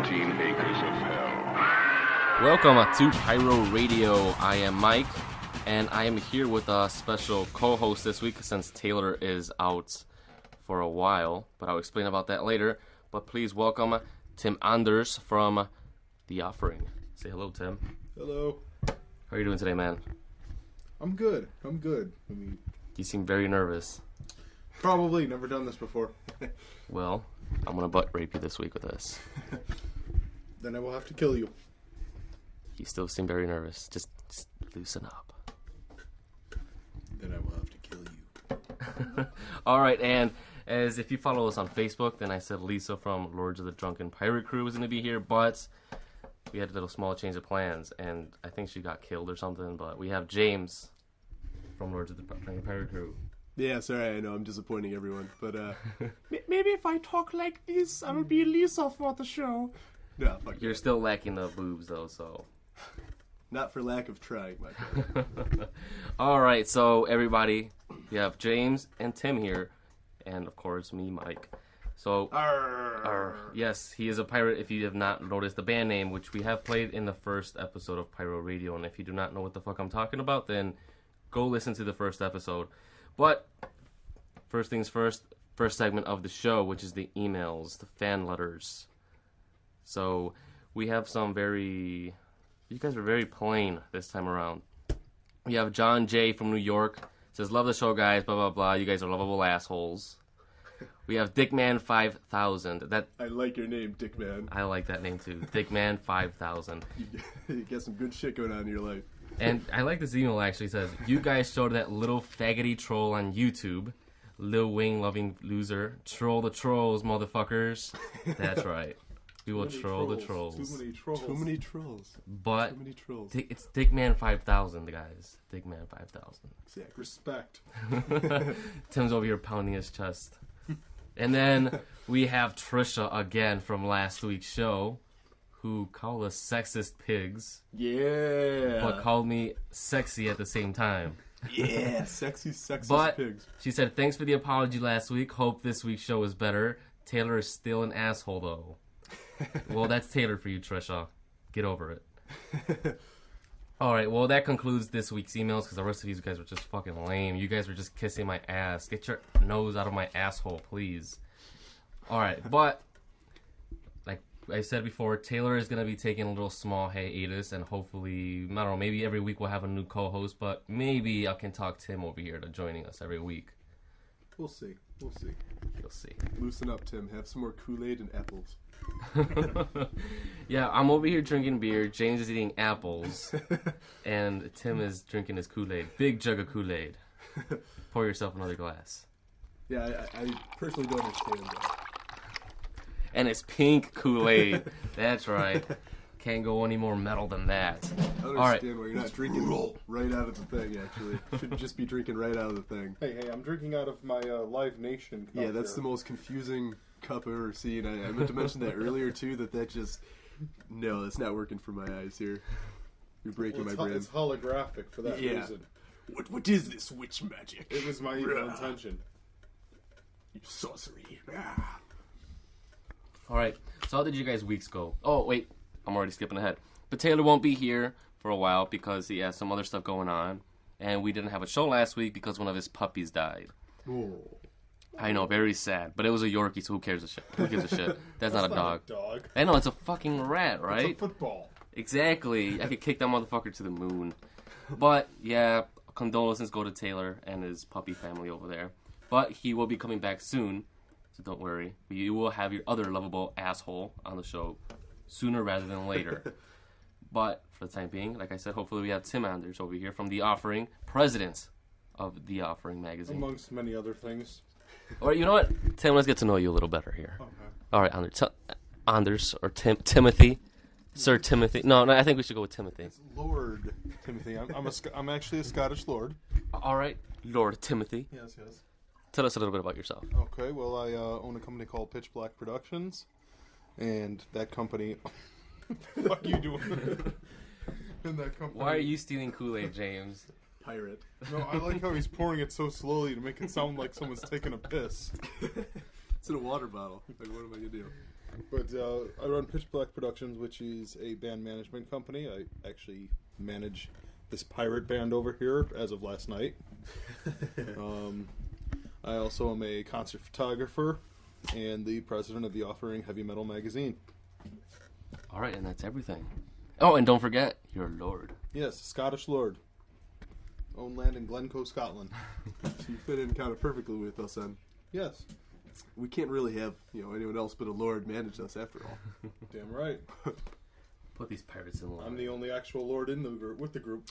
13 acres of hell. Welcome to Pyro Radio. I am Mike, and I am here with a special co-host this week since Taylor is out for a while, but I'll explain about that later. But please welcome Tim Anders from The Offering. Say hello, Tim. Hello. How are you doing today, man? I'm good. You seem very nervous. Probably never done this before. Well, I'm going to butt rape you this week with this. Then I will have to kill you. You still seem very nervous. Just loosen up. Then I will have to kill you. Alright, and as if you follow us on Facebook, then I said Lisa from Lords of the Drunken Pirate Crew was going to be here, but we had a little small change of plans, and I think she got killed or something, but we have James from Lords of the Drunken Pirate Crew. Yeah, sorry, I know I'm disappointing everyone, but Maybe if I talk like this, I'll be Lisa for the show. no, fuck You're that. still lacking the boobs, though, so... Not for lack of trying, my friend. Alright, so everybody, we have James and Tim here, and of course me, Mike. So, yes, he is a pirate if you have not noticed the band name, which we have played in the first episode of Pyro Radio, and if you do not know what the fuck I'm talking about, then go listen to the first episode. But, first things first segment of the show, which is the emails, the fan letters. So, we have some very... You guys were very plain this time around. We have John J. from New York. Says, love the show, guys, blah, blah, blah. You guys are lovable assholes. We have Dickman5000. That I like your name, Dickman. I like that name, too. Dickman5000. You got some good shit going on in your life. And I like this email, actually. It says, you guys showed that little faggoty troll on YouTube. Lil Wing loving loser. Troll the trolls, motherfuckers. That's right. We will troll the trolls. Too many trolls. Too many trolls. But Too many trolls. It's Dickman5000, guys. Dickman5000. Exactly. Respect. Tim's over here pounding his chest. And then we have Trisha again from last week's show, who called us sexist pigs, Yeah. but called me sexy at the same time. Yeah, sexy, sexist But pigs. she said, thanks for the apology last week. Hope this week's show is better. Taylor is still an asshole, though. Well, that's Taylor for you, Trisha. Get over it. Alright, well, that concludes this week's emails, because the rest of you guys were just fucking lame. You guys were just kissing my ass. Get your nose out of my asshole, please. Alright, but, like I said before, Taylor is going to be taking a little small hiatus, and hopefully, I don't know, maybe every week we'll have a new co-host, but maybe I can talk Tim over here to joining us every week. We'll see. We'll see. You'll see. Loosen up, Tim. Have some more Kool-Aid and apples. Yeah, I'm over here drinking beer, James is eating apples, and Tim is drinking his Kool-Aid. Big jug of Kool-Aid. Pour yourself another glass. Yeah, I personally don't understand that. And it's pink Kool-Aid. That's right. Can't go any more metal than that. I don't All right. understand why you're not drinking right out of the thing, actually. Should just be drinking right out of the thing. Hey, I'm drinking out of my Live Nation cup. Yeah, that's the most confusing cup I've ever seen. I meant to mention that earlier, too, that just... No, that's not working for my eyes here. You're breaking my brain. It's holographic for that Yeah. reason. What is this witch magic? It was my evil intention. You sorcery. Alright, so how did you guys' weeks go? Oh, wait, I'm already skipping ahead. But Taylor won't be here for a while because he has some other stuff going on. And we didn't have a show last week because one of his puppies died. Oh. I know, very sad. But it was a Yorkie, so who cares a shit? Who gives a shit? That's not a dog. Dog. I know, it's a fucking rat, right? It's a football. Exactly. I could kick that motherfucker to the moon. But, yeah, condolences go to Taylor and his puppy family over there. But he will be coming back soon, so don't worry. You will have your other lovable asshole on the show sooner rather than later. But, for the time being, like I said, hopefully we have Tim Anders over here from The Offering, president of The Offering magazine. Amongst many other things. All right, you know what? Tim, let's get to know you a little better here. Okay. All right, Anders, or Timothy. Sir Timothy. No, I think we should go with Timothy. It's Lord Timothy. I'm actually a Scottish lord. All right, Lord Timothy. Yes. Tell us a little bit about yourself. Okay, well, I own a company called Pitch Black Productions, and that company... What are you doing? In that company... Why are you stealing Kool-Aid, James? Pirate. No, I like how he's pouring it so slowly to make it sound like someone's taking a piss. It's in a water bottle. Like, what am I going to do? But I run Pitch Black Productions, which is a band management company. I actually manage this pirate band over here as of last night. I also am a concert photographer and the president of the Offering Heavy Metal magazine. All right, and that's everything. Oh, and don't forget, you're a lord. Yes, Scottish lord. Own land in Glencoe, Scotland. So you fit in kind of perfectly with us, then. Yes. We can't really have anyone else but a lord manage us after all. Damn right. Put these pirates in line. I'm the only actual lord in the with the group.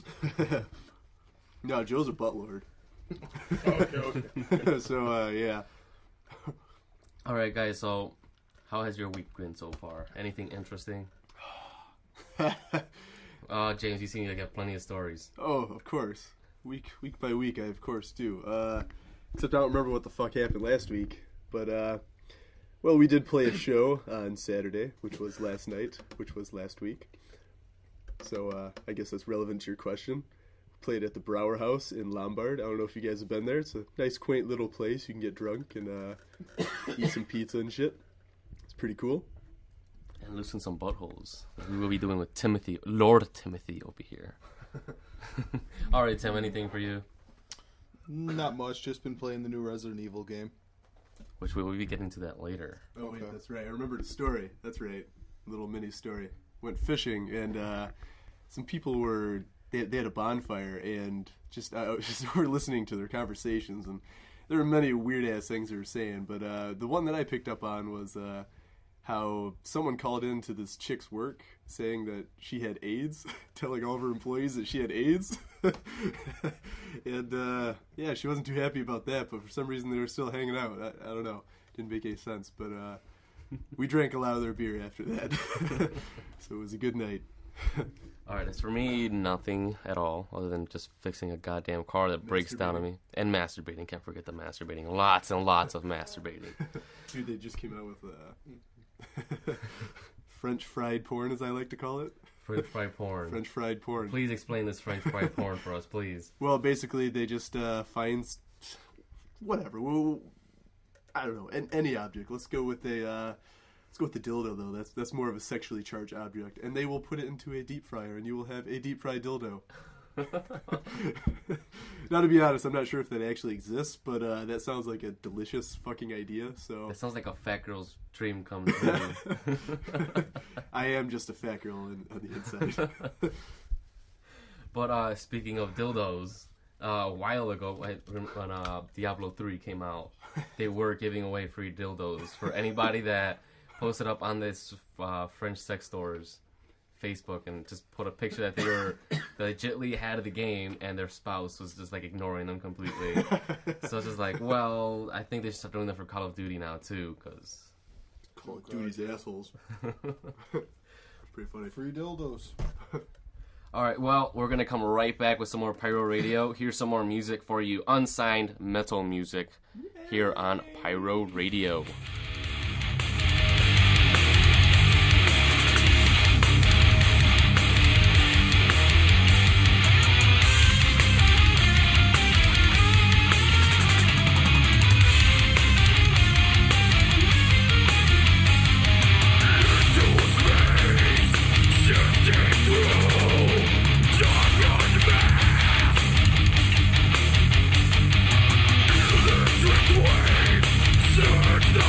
No, Joe's a butt lord. Okay. So, yeah. All right, guys, so how has your week been so far? Anything interesting? James, you seem like you have plenty of stories. Oh, of course. Week by week, I of course do. Except I don't remember what the fuck happened last week. But, well, we did play a show on Saturday, which was last night, which was last week. So, I guess that's relevant to your question. Played at the Brower House in Lombard. I don't know if you guys have been there. It's a nice, quaint little place. You can get drunk and eat some pizza and shit. It's pretty cool. And loosen some buttholes. Like we will be doing with Timothy, Lord Timothy over here. All right, Tim, anything for you? Not much. Just been playing the new Resident Evil game. Which we will be getting to that later. Oh, wait, that's right. I remembered a story. That's right. A little mini story. Went fishing, and some people were... They had a bonfire, and just were listening to their conversations, and there were many weird-ass things they were saying, but the one that I picked up on was how someone called in to this chick's work saying that she had AIDS, telling all of her employees that she had AIDS. And, yeah, she wasn't too happy about that, but for some reason they were still hanging out. I don't know. Didn't make any sense, but we drank a lot of their beer after that. So it was a good night. All right, as for me, nothing at all, other than just fixing a goddamn car that breaks down on me. And masturbating. Can't forget the masturbating. Lots and lots of masturbating. Dude, they just came out with French fried porn, as I like to call it. French fried porn. French fried porn. Please explain this French fried porn for us, please. Well, basically, they just find whatever. Well, I don't know, any object. Let's go with the dildo, though. That's more of a sexually charged object, and they will put it into a deep fryer, and you will have a deep fried dildo. Now, to be honest, I'm not sure if that actually exists, but that sounds like a delicious fucking idea. So It sounds like a fat girl's dream come true. I am just a fat girl on the inside. But speaking of dildos, a while ago when Diablo 3 came out, they were giving away free dildos for anybody that posted up on this French sex store's Facebook and just put a picture that they legitly had the game and their spouse was just like ignoring them completely. So it's just like, well, I think they should start doing that for Call of Duty now too, because Call of Duty's assholes. Pretty funny. Free dildos. All right, well, we're going to come right back with some more Pyro Radio. Here's some more music for you, unsigned metal music here on Pyro Radio. Search the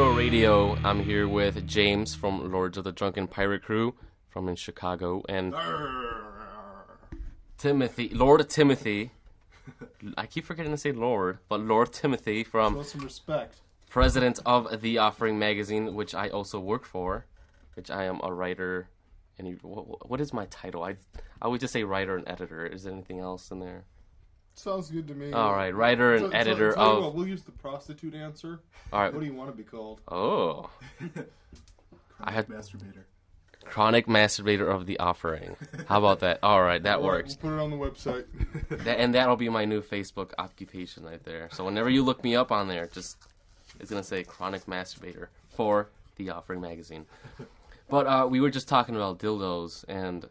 Pyro Radio. I'm here with James from Lords of the Drunken Pirate Crew from in Chicago, and Timothy, Lord Timothy. I keep forgetting to say Lord, but Lord Timothy from Show some respect. president of The Offering magazine, which I also work for, which I am a writer. And what is my title? I would just say writer and editor. Is there anything else in there? Sounds good to me. All right, writer and editor tell you of. what, we'll use the prostitute answer. All right. What do you want to be called? Oh, I had Masturbator. chronic masturbator of The Offering. How about that? All right, that All right, works. We'll put it on the website. And that'll be my new Facebook occupation right there. So whenever you look me up on there, it's gonna say chronic masturbator for The Offering magazine. But we were just talking about dildos, and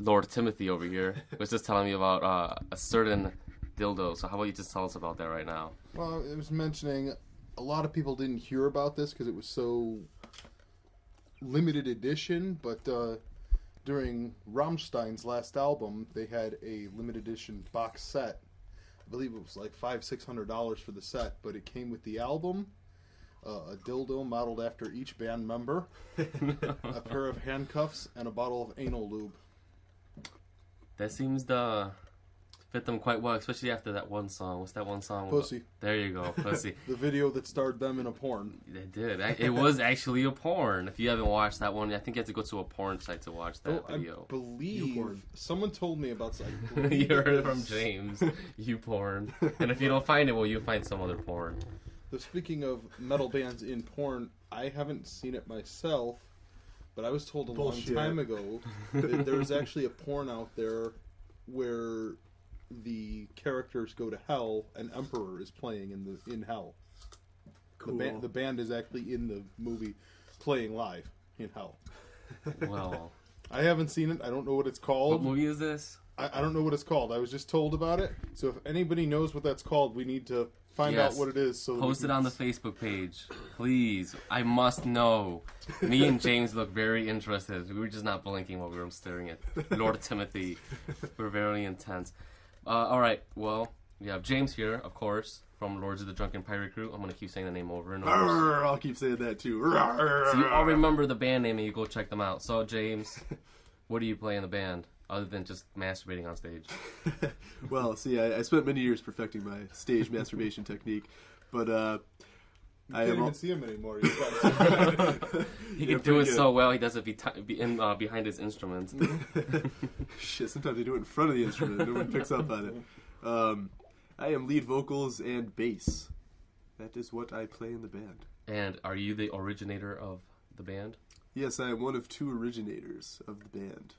Lord Timothy over here was just telling me about a certain dildo. So how about you just tell us about that right now? Well, it was mentioning a lot of people didn't hear about this because it was so limited edition, but during Rammstein's last album, they had a limited edition box set. I believe it was like $500-600 for the set, but it came with the album, a dildo modeled after each band member, a pair of handcuffs, and a bottle of anal lube. That seems to fit them quite well, especially after that one song. What's that one song? Pussy. There you go, Pussy. The video that starred them in a porn. They did. It was actually a porn. If you haven't watched that one, I think you have to go to a porn site to watch that video. I believe someone told me about You heard it from James. You porn. And if you don't find it, well, you'll find some other porn. So speaking of metal bands in porn, I haven't seen it myself, but I was told a long time ago that there's actually a porn out there where the characters go to hell and Emperor is playing in hell. Cool. The band is actually in the movie playing live in hell. Well, I haven't seen it. I don't know what it's called. What movie is this? I don't know what it's called. I was just told about it. So if anybody knows what that's called, we need to find out what it is. So post it on the Facebook page, please. I must know. Me and James look very interested. We were just not blinking while we were staring at Lord Timothy. We're very intense. All right. Well, we have James here, of course, from Lords of the Drunken Pirate Crew. I'm gonna keep saying the name over and over. I'll keep saying that too. So you all remember the band name and you go check them out. So James, what do you play in the band other than just masturbating on stage? Well, see, I spent many years perfecting my stage masturbation technique, but you can't even see him anymore. He can do it so well. He does it behind his instruments. Shit, sometimes they do it in front of the instrument. No one picks up on it. I am lead vocals and bass. That is what I play in the band. And are you the originator of the band? Yes, I am one of two originators of the band.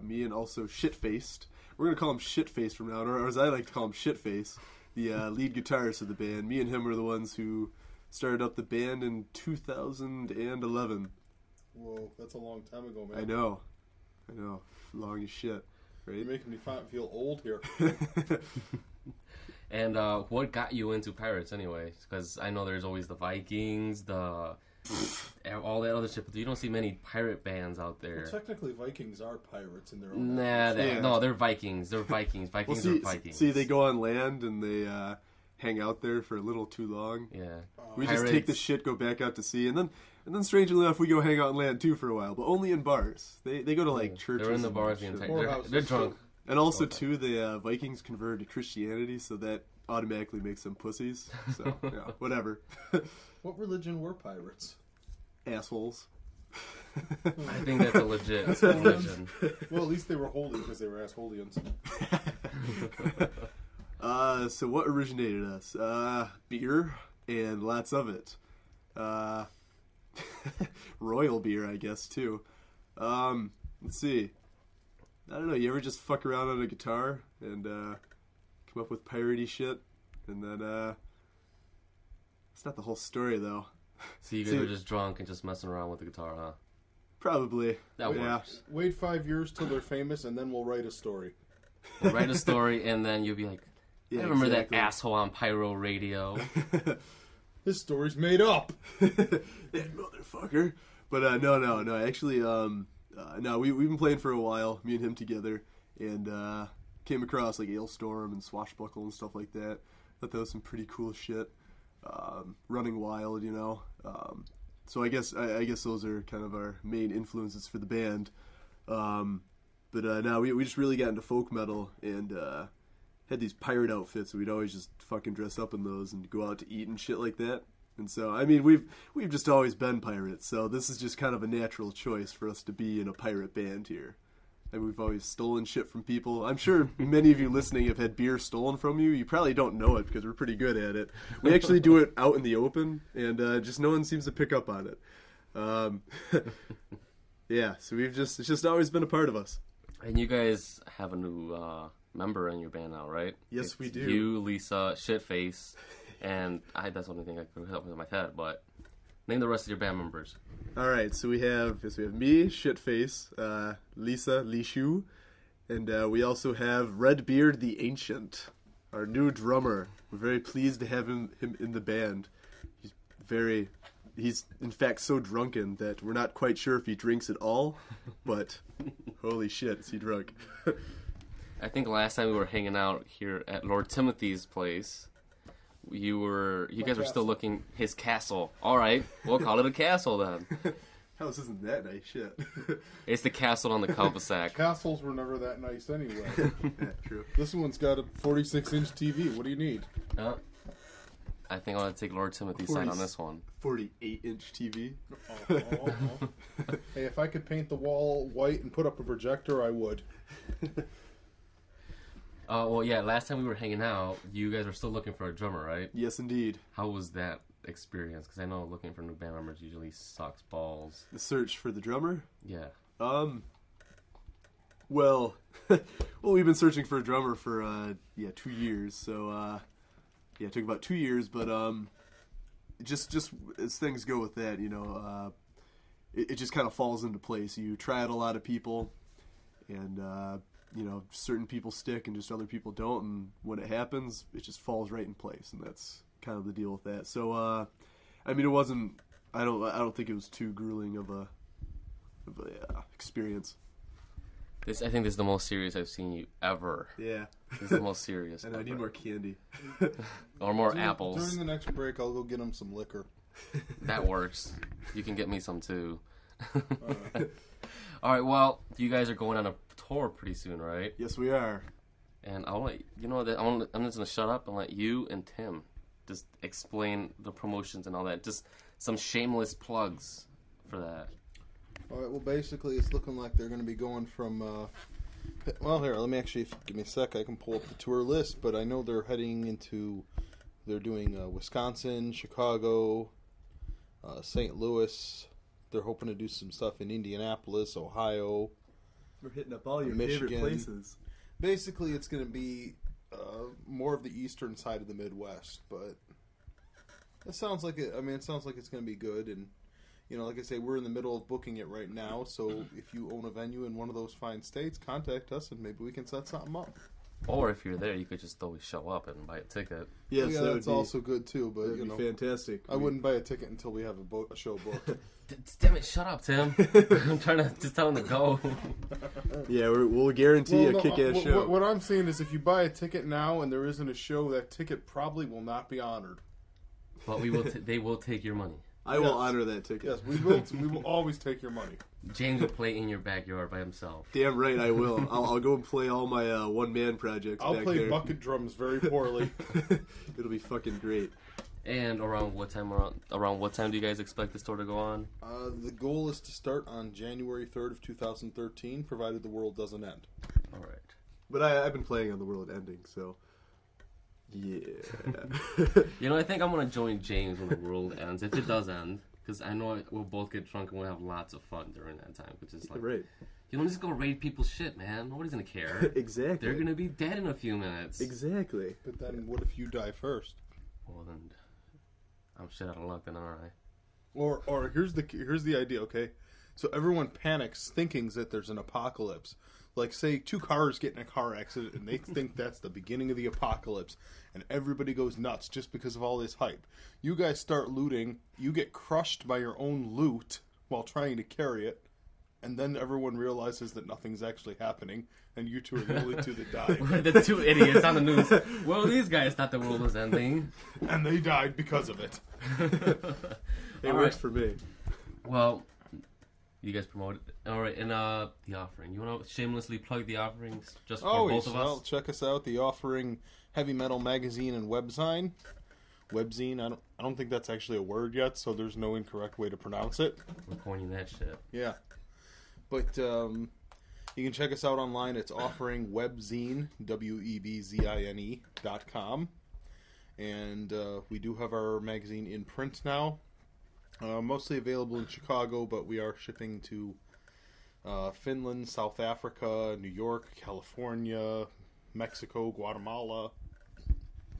Me and also Shitfaced. We're going to call him Shitfaced from now on, or as I like to call him Shitface, the lead guitarist of the band. Me and him were the ones who started up the band in 2011. Whoa, that's a long time ago, man. I know. Long as shit. Right? You're making me feel old here. And what got you into pirates anyway? Because I know there's always the Vikings, all that other shit, but you don't see many pirate bands out there. Well, technically, Vikings are pirates in their own way. No, they're Vikings. They're Vikings. Vikings are Vikings. See, they go on land and they hang out there for a little too long. Yeah. We just take the shit, go back out to sea, and then strangely enough, we go hang out on land too for a while, but only in bars. They go to like churches. They're in the bars the entire. They're drunk. And also too, the Vikings converted to Christianity, so that automatically makes them pussies. So yeah, whatever. What religion were pirates? Assholes. I think that's a legit religion. Well, at least they were holy because they were assholians. So what originated us? Beer and lots of it. Royal beer, I guess, too. Let's see. I don't know, you ever just fuck around on a guitar and come up with piratey shit? And then, it's not the whole story, though. So you guys were just drunk and just messing around with the guitar, huh? Probably. That works. Wait 5 years till they're famous, and then we'll write a story. We'll write a story, and then you'll be like, Yeah, I remember exactly. that asshole on Pyro Radio. This story's made up. That motherfucker. But no. Actually, no, we've been playing for a while, me and him together, and came across like Ailstorm and Swashbuckle and stuff like that. Thought that was some pretty cool shit. Running Wild, you know. So I guess those are kind of our main influences for the band. But now we just really got into folk metal and had these pirate outfits. So we'd always just fucking dress up in those and go out to eat and shit like that. And so, I mean, we've just always been pirates. So this is just kind of a natural choice for us to be in a pirate band here. And we've always stolen shit from people. I'm sure many of you listening have had beer stolen from you. You probably don't know it because we're pretty good at it. We actually do it out in the open, and just no one seems to pick up on it. Yeah, so it's just always been a part of us. And you guys have a new member in your band now, right? Yes, we do. You, Lisa, Shitface, and that's the only thing I could help with my head, but name the rest of your band members. All right, so we have me, Shitface, Lisa, Lishu, and we also have Redbeard the Ancient, our new drummer. We're very pleased to have him in the band. He's in fact so drunken that we're not quite sure if he drinks at all, but holy shit, is he drunk. I think last time we were hanging out here at Lord Timothy's place, you guys were still looking his castle. All right, we'll call it a castle then. House isn't that nice, shit. It's the castle on the cul-de-sac. Castles were never that nice anyway. Yeah, true. This one's got a 46-inch TV. What do you need? I think I want to take Lord Timothy's side on this one. 48-inch TV. Hey, if I could paint the wall white and put up a projector, I would. Well, yeah, last time we were hanging out, you guys were still looking for a drummer, right? Yes, indeed. How was that experience? Because I know looking for new band members usually sucks balls. The search for the drummer? Yeah. Well, we've been searching for a drummer for 2 years. So it took about 2 years, but just as things go with that, you know, it just kind of falls into place. You try out a lot of people, and you know, certain people stick and just other people don't, and when it happens, it just falls right in place, and that's kind of the deal with that. So, I mean, it wasn't. I don't think it was too grueling of a experience. I think this is the most serious I've seen you ever. Yeah, This is the most serious. and I need more candy. Or more apples. During the next break, I'll go get him some liquor. That works. You can get me some too. All right. Well, you guys are going on a tour pretty soon, right? Yes, we are. And I'll let you know that I'm just gonna shut up and let you and Tim just explain the promotions and all that. Just some shameless plugs for that. All right. Well, basically, it's looking like they're going to be going from. Well, here, let me actually give me a sec. I can pull up the tour list, but I know they're heading into. They're doing Wisconsin, Chicago, St. Louis. They're hoping to do some stuff in Indianapolis, Ohio. We're hitting up all your Michigan. favorite places. Basically, it's going to be more of the eastern side of the Midwest, but it sounds like it. I mean, it sounds like it's going to be good, and you know, like I say, we're in the middle of booking it right now. So if you own a venue in one of those fine states, contact us, and maybe we can set something up. Or if you're there, you could just always show up and buy a ticket. Yes, yeah, that that's would be, also good too. But that'd you be know, fantastic. I wouldn't buy a ticket until we have a show booked. Damn it! Shut up, Tim. I'm trying to just tell him to go. Yeah, we'll guarantee a kick-ass show. What I'm saying is, if you buy a ticket now and there isn't a show, that ticket probably will not be honored. But we will. They will take your money. I will honor that ticket. Yes, we will. We will always take your money. James will play in your backyard by himself. Damn right I will. I'll go and play all my one-man projects I'll back play there. bucket drums very poorly. It'll be fucking great. And around what time do you guys expect this tour to go on? The goal is to start on January 3rd of 2013, provided the world doesn't end. All right. But I've been playing on the world ending, so yeah. You know, I think I'm gonna join James when the world ends, if it does end, because I know we'll both get drunk and we'll have lots of fun during that time. Which is like, Right. you don't just go raid people's shit, man. Nobody's gonna care. Exactly. They're gonna be dead in a few minutes. Exactly. But then, what if you die first? Well then, I'm shit out of luck then, aren't I? Or here's the idea, okay? So everyone panics, thinking that there's an apocalypse. Like, say, two cars get in a car accident, and they think that's the beginning of the apocalypse, and everybody goes nuts just because of all this hype. You guys start looting, you get crushed by your own loot while trying to carry it, and then everyone realizes that nothing's actually happening, and you two are the only two that died. The two idiots on the news. Well, these guys thought the world was ending. And they died because of it. It works for me. Well, you guys promoted. All right, and the offering. You want to shamelessly plug the offerings just for both of us? Well, check us out. The Offering Heavy Metal Magazine and Webzine. Webzine, I don't think that's actually a word yet, so there's no incorrect way to pronounce it. We're coining that shit. Yeah. But you can check us out online. It's offeringwebzine, WEBZINE.com. And we do have our magazine in print now. Mostly available in Chicago, but we are shipping to Finland, South Africa, New York, California, Mexico, Guatemala.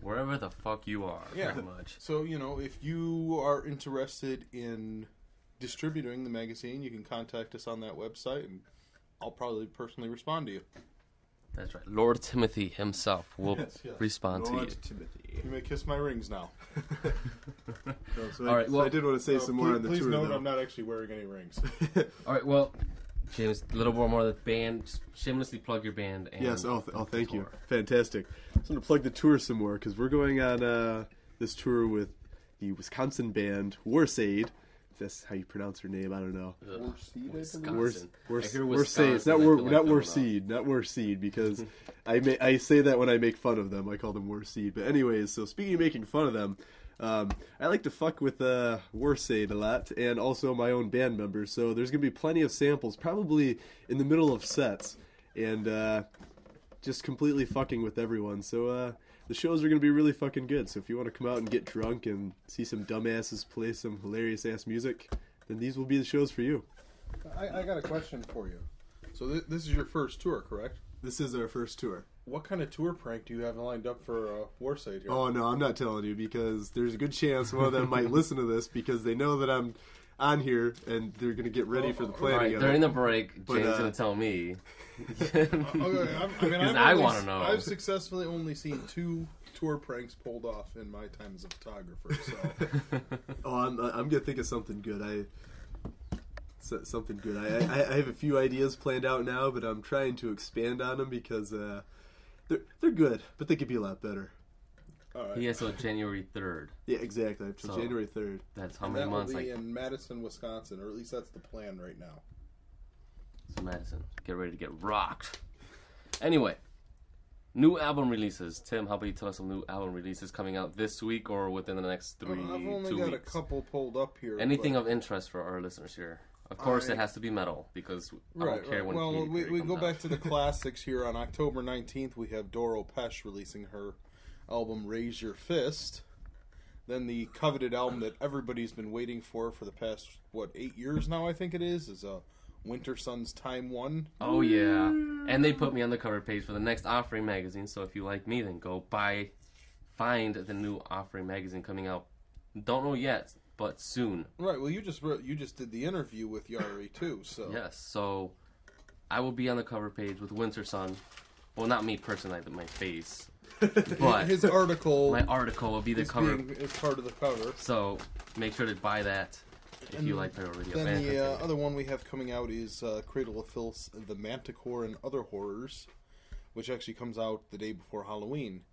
Wherever the fuck you are, pretty much. So, if you are interested in distributing the magazine, you can contact us on that website, and I'll probably personally respond to you. That's right. Lord Timothy himself will respond Lord to you. Timothy. You may kiss my rings now. All right, well, I did want to say some more on the please tour. note though. I'm not actually wearing any rings. All right, well, James, a little more of the band. Just shamelessly plug your band. And Yes, thank you. Fantastic. So I'm going to plug the tour some more because we're going on this tour with the Wisconsin band Warsaid. If that's how you pronounce her name, I don't know. Wisconsin. I hear Warsaid. It's not Warseed, not Warseed, because I say that when I make fun of them. I call them Warseed. But anyways, so speaking of making fun of them, I like to fuck with Warsaid a lot, and also my own band members. So there's going to be plenty of samples, probably in the middle of sets, and just completely fucking with everyone. So the shows are going to be really fucking good. So if you want to come out and get drunk and see some dumbasses play some hilarious-ass music, then these will be the shows for you. I got a question for you. So this is your first tour, correct? This is our first tour. What kind of tour prank do you have lined up for Warsaid here? Oh, no, I'm not telling you, because there's a good chance one of them might listen to this because they know that I'm on here and they're going to get ready for the planning Right, of during it. the break, James is going to tell me. I want to know. I've successfully only seen 2 tour pranks pulled off in my time as a photographer. So, I'm going to think of something good. Something good. I have a few ideas planned out now, but I'm trying to expand on them because they're good, but they could be a lot better. all right. He has till January 3rd. Yeah, exactly. Until So- January 3rd. That's how And many that months? will be Like, in Madison, Wisconsin, or at least that's the plan right now. so Madison, get ready to get rocked. Anyway, new album releases. Tim, how about you tell us some new album releases coming out this week or within the next 2 weeks? I've only got a couple pulled up here. Anything but- of interest for our listeners here? Of course, it has to be metal because I don't care when. Well, we comes go out. back to the classics here. On October 19th, we have Doro Pesh releasing her album Raise Your Fist. Then the coveted album that everybody's been waiting for the past, 8 years now, I think it is Winter Sun's Time 1. Oh yeah, and they put me on the cover page for the next Offering magazine. So if you like me, then go find the new Offering magazine coming out. Don't know yet, but soon. Right, well, you just did the interview with Yari, too, so... Yes, so I will be on the cover page with Winter Sun. Well, not me personally, but my face. But His article... my article will be the cover. is part of the cover. So make sure to buy that if you like Pyro Radio. Then and the continue. other one we have coming out is Cradle of Filth, The Manticore and Other Horrors, which actually comes out the day before Halloween.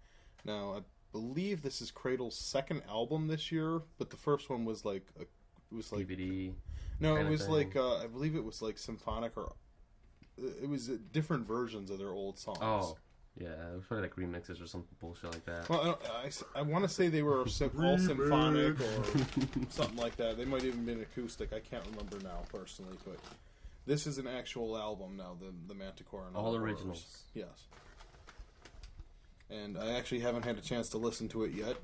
Now, I believe this is Cradle's second album this year, but the first one was like... DVD. No, it kinda was thing. like... I believe it was like symphonic or... It was different versions of their old songs. Oh, yeah, it was probably like remixes or some bullshit like that. Well, I want to say they were all symphonic or something like that. They might even been acoustic. I can't remember now personally, but this is an actual album now. The Manticore and All Other originals. Horrors. Yes. And I actually haven't had a chance to listen to it yet,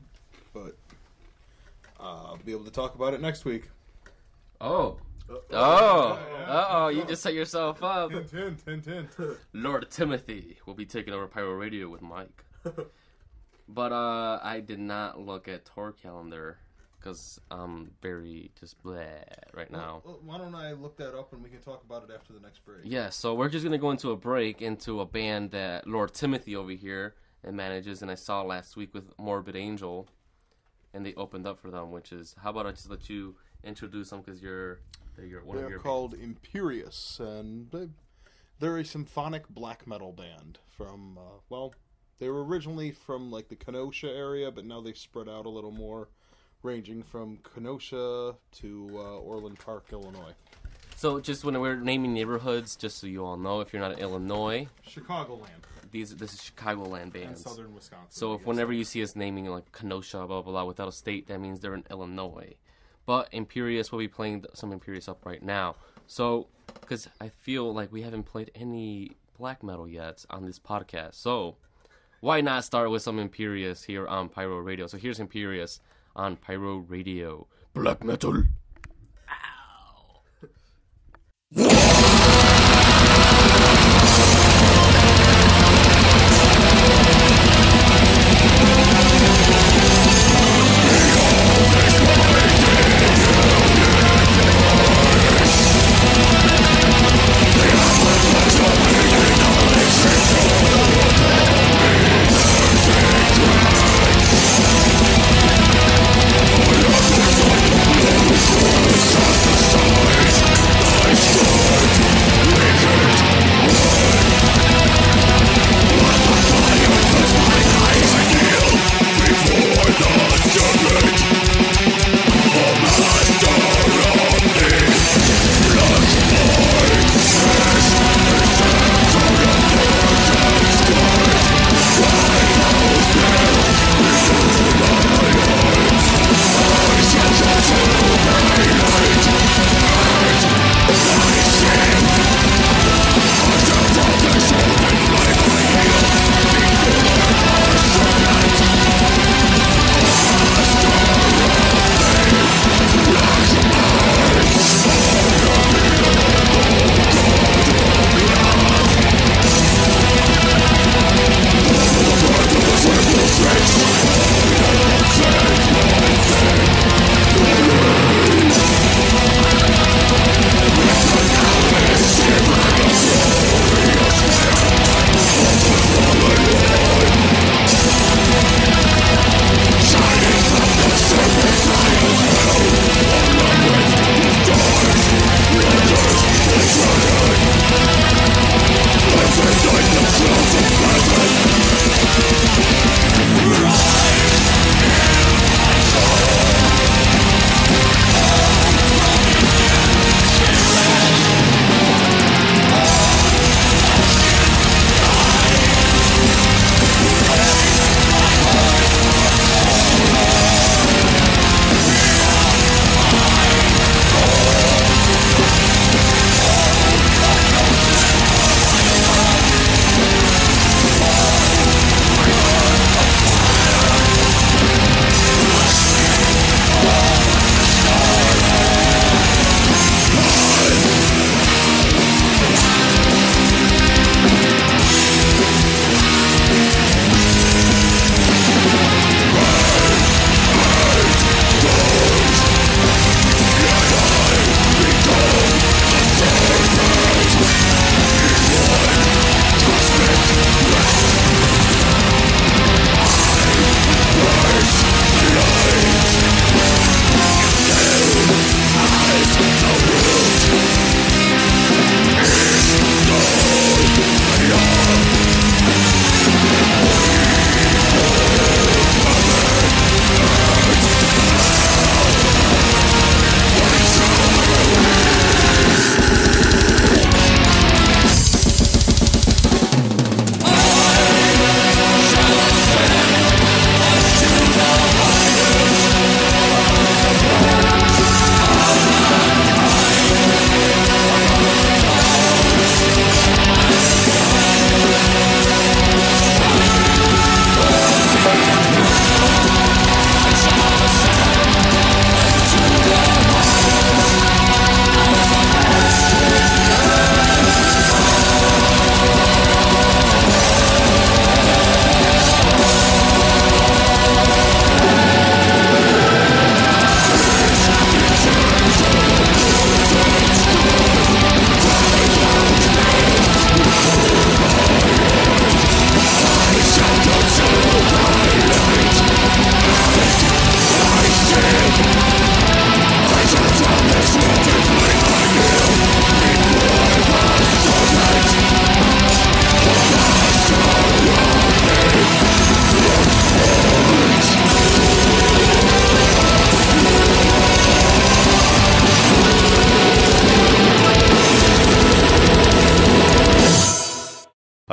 but I'll be able to talk about it next week. Oh. Uh-oh, you just set yourself up. Hint, hint, hint. Lord Timothy will be taking over Pyro Radio with Mike. But I did not look at tour calendar because I'm very just bleh right now. Well, why don't I look that up and we can talk about it after the next break? Yeah, so we're just going to go into a break into a band that Lord Timothy over here manages, and I saw last week with Morbid Angel, and they opened up for them, which is, how about I just let you introduce them because you're one of They're your called Empyreus, and they're a symphonic black metal band from, they were originally from, like, the Kenosha area, but now they've spread out a little more, ranging from Kenosha to Orland Park, Illinois. So just when we're naming neighborhoods, just so you all know, if you're not in Illinois, Chicagoland. this is Chicagoland bands. And southern Wisconsin. So if whenever you see us naming like Kenosha, blah, blah, blah, without a state, that means they're in Illinois. But Empyreus, we'll be playing some Empyreus up right now. So, because I feel like we haven't played any black metal yet on this podcast. So, why not start with some Empyreus here on Pyro Radio? So here's Empyreus on Pyro Radio. Black metal! We'll be right back.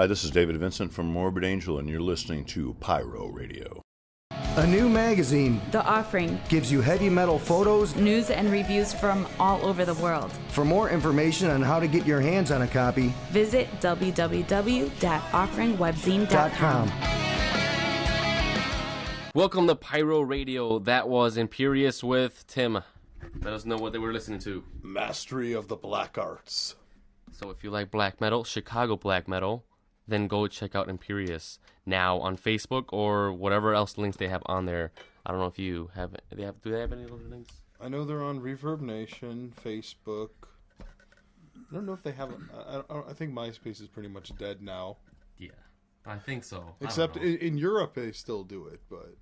Hi, this is David Vincent from Morbid Angel, and you're listening to Pyro Radio. A new magazine, The Offering, gives you heavy metal photos, news and reviews from all over the world. For more information on how to get your hands on a copy, visit www.offeringwebzine.com. Welcome to Pyro Radio. That was Empyreus with Tim. Let us know what they were listening to. Mastery of the Black Arts. So if you like black metal, Chicago black metal, then go check out Empyreus now on Facebook or whatever else links they have on there. I don't know if you have. Do they have any other links? I know they're on Reverb Nation, Facebook. I don't know if they have. I think MySpace is pretty much dead now. Yeah, I think so. Except in Europe, they still do it, but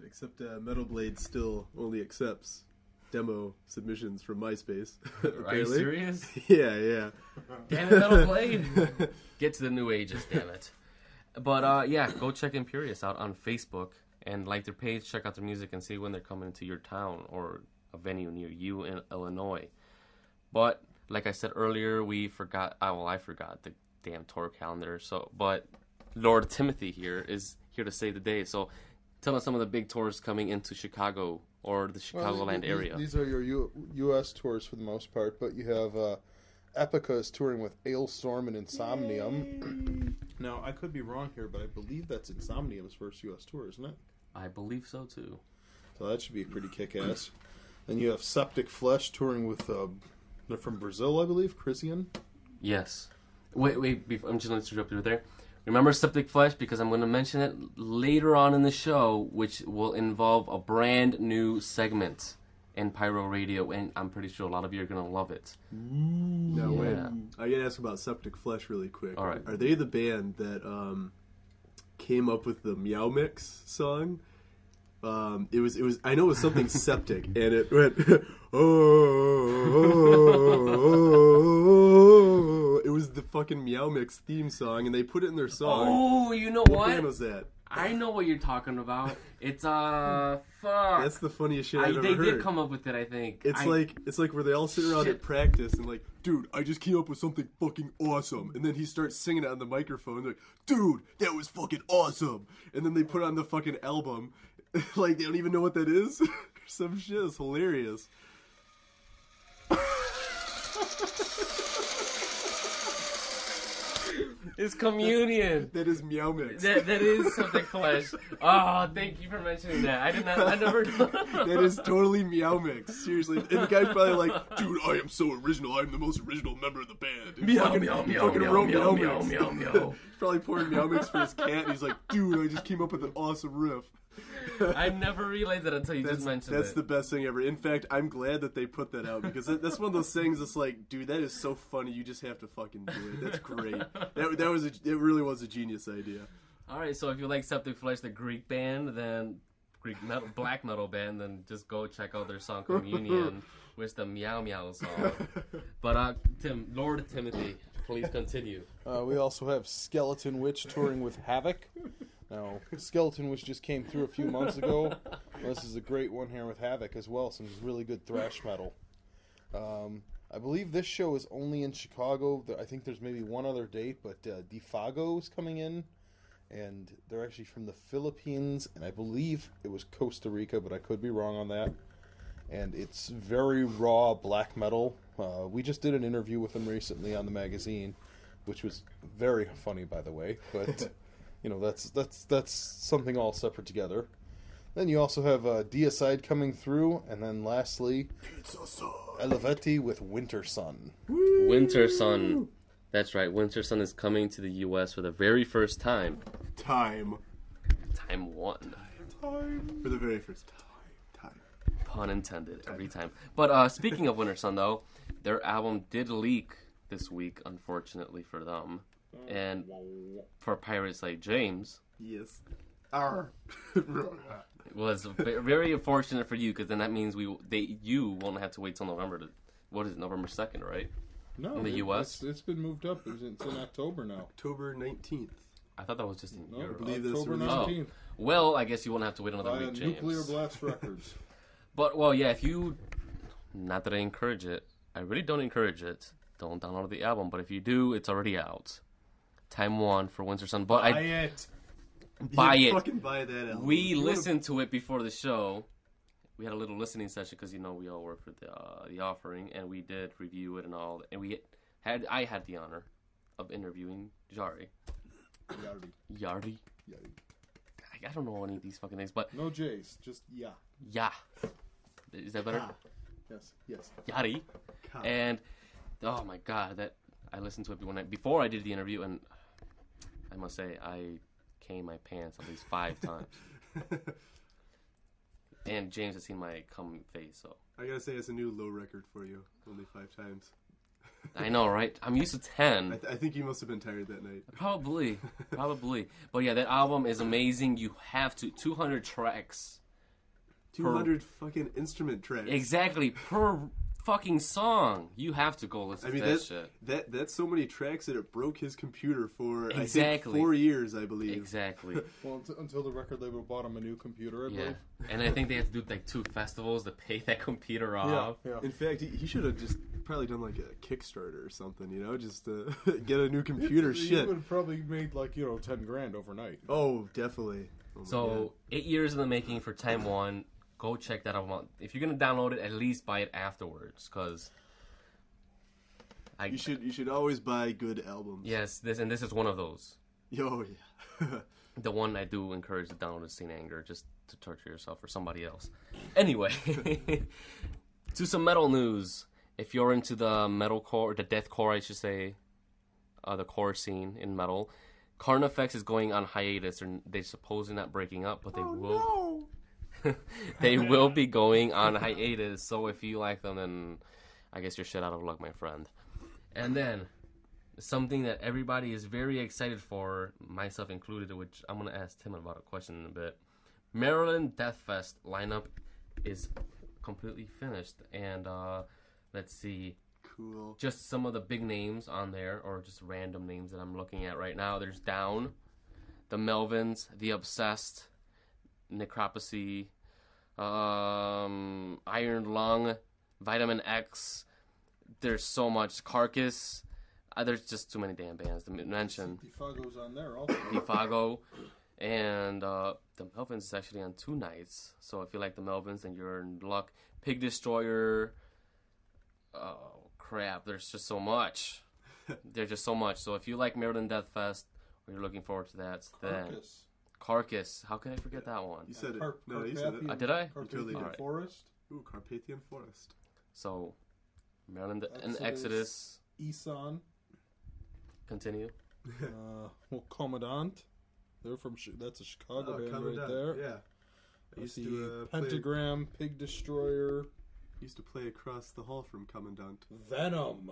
except Metal Blade still only accepts demo submissions from MySpace. Are you serious? Yeah. Damn it, Metal Blade! Get to the new ages, damn it. But yeah, go check Empyreus out on Facebook and like their page, check out their music, and see when they're coming to your town or a venue near you in Illinois. But like I said earlier, I forgot the damn tour calendar. But Lord Timothy here is here to save the day. So tell us some of the big tours coming into Chicago or the Chicagoland area. These are your U.S. tours for the most part, but you have Epica is touring with Ailstorm and Insomnium. Now, I could be wrong here, but I believe that's Insomnium's first U.S. tour, isn't it? I believe so, too. So that should be pretty kick-ass. Then you have Septic Flesh touring with, they're from Brazil, I believe, Christian. Yes. Wait, I'm just going to interrupt you there. Remember Septic Flesh, because I'm going to mention it later on in the show, which will involve a brand new segment in Pyro Radio, and I'm pretty sure a lot of you are going to love it. No way. I got to ask about Septic Flesh really quick. All right. Are they the band that came up with the Meow Mix song? It was. I know it was something septic, and it went. It was the fucking Meow Mix theme song, and they put it in their song. Oh, you know what band was that? I know what you're talking about. It's fuck. That's the funniest shit I've ever heard. They did come up with it, I think. It's like where they all sit around at practice and like, dude, I just came up with something fucking awesome, and then he starts singing it on the microphone. They're like, dude, that was fucking awesome, and then they put on the fucking album. Like, they don't even know what that is. Some shit is hilarious. It's Communion. That is Meow Mix. That is Septic Flesh. Oh, thank you for mentioning that. I never That is totally Meow Mix. Seriously. And the guy's probably like, dude, I am so original. I'm the most original member of the band. And meow, fucking, meow, meow, fucking meow, wrote meow, Meow meow, Mix. meow, meow. He's probably pouring Meow Mix for his cat, and he's like, dude, I just came up with an awesome riff. I never realized that until you just mentioned That's the best thing ever. In fact, I'm glad that they put that out, because that's one of those things that's like, dude, that is so funny. You just have to fucking do it. That's great. It really was a genius idea. All right, so if you like Septic Flesh, the Greek band, then black metal band, then just go check out their song Communion with the Meow Meow song. But Tim, Lord Timothy, please continue. We also have Skeleton Witch touring with Havoc. Now, Skeleton Witch just came through a few months ago. This is a great one here with Havoc as well. Some really good thrash metal. I believe this show is only in Chicago. I think there's maybe one other date, but Defago is coming in. And they're actually from the Philippines, and I believe it was Costa Rica, but I could be wrong on that. And it's very raw black metal. We just did an interview with them recently on the magazine, which was very funny, by the way. But you know, that's something all separate together. Then you also have Deicide coming through, and then lastly, Elevetti with Winter Sun. Winter Sun. That's right. Winter Sun is coming to the U.S. for the very first time. Time one. For the very first time. Pun intended, every time. But speaking of Winter Sun, though, their album did leak this week, unfortunately for them. And for pirates like James... Yes. Well, it's very unfortunate for you, because then that means you won't have to wait till November November 2nd, right? No, in the U.S. It's been moved up. It's in October now. October 19th. I thought that was just in Europe. I believe October 19th. Oh. Well, I guess you won't have to wait another week, James. Nuclear Blast Records. But, well, yeah, if you... Not that I encourage it. I really don't encourage it. Don't download the album. But if you do, it's already out. Time 1 for Winter Sun. But Buy it. Buy it. Fucking buy that album. We listened to it before the show. We had a little listening session because we all work for the offering, and we did review it and all. And I had the honor of interviewing Jari. Yardi. I don't know any of these fucking names, but No J's, just yeah. Yeah. Is that better? Yes. Yari. And oh my god, that I listened to it before I did the interview, and I must say I came my pants at least 5 times. And James has seen my cum face, so I gotta say it's a new low record for you. Only 5 times. I know, right? I'm used to 10. I think you must have been tired that night. Probably. But yeah, that album is amazing. You have to 200 tracks. 200 fucking instrument tracks. Exactly, per fucking song. You have to go listen to that shit. That's so many tracks that it broke his computer for I think 4 years, I believe. Exactly. Well, until the record label bought him a new computer, I believe. And I think they had to do like 2 festivals to pay that computer off. Yeah. In fact, he should have just probably done like a Kickstarter or something, just to get a new computer. He would have probably made like, $10,000 overnight. Oh, definitely. Oh so 8 years in the making for Time 1. Go check that out. If you're gonna download it, at least buy it afterwards, because you should always buy good albums. Yes, this is one of those. Oh yeah. The one I do encourage to download is Saint Anger, just to torture yourself or somebody else. Anyway, to some metal news. If you're into the metalcore, the deathcore, I should say, the core scene in metal, Carnifex is going on hiatus. They're supposedly not breaking up, but they will. No. They will be going on hiatus, so if you like them, then I guess you're shit out of luck, my friend. And then, something that everybody is very excited for, myself included, which I'm going to ask Tim about a question in a bit. Maryland Deathfest lineup is completely finished, and let's see. Cool. Just some of the big names on there, or just random names that I'm looking at right now. There's Down, the Melvins, the Obsessed, Necropsy, Iron Lung, Vitamin X. There's so much. Carcass. There's just too many damn bands to mention. Defago's on there also. Defago. And the Melvins is actually on 2 nights. So if you like the Melvins, then you're in luck. Pig Destroyer. Oh, crap. There's just so much. There's just so much. So if you like Maryland Deathfest, or you're looking forward to that, then Carcass. How can I forget that one? You said it. No, you said it. Did I? Carpathian Right. Forest. Ooh, Carpathian Forest. So, Maryland and Exodus. Eson. Continue. Commandant. They're from. That's a Chicago band Commandant, right there. Yeah. I used to Pentagram, Pig Destroyer. Used to play across the hall from Commandant. Venom.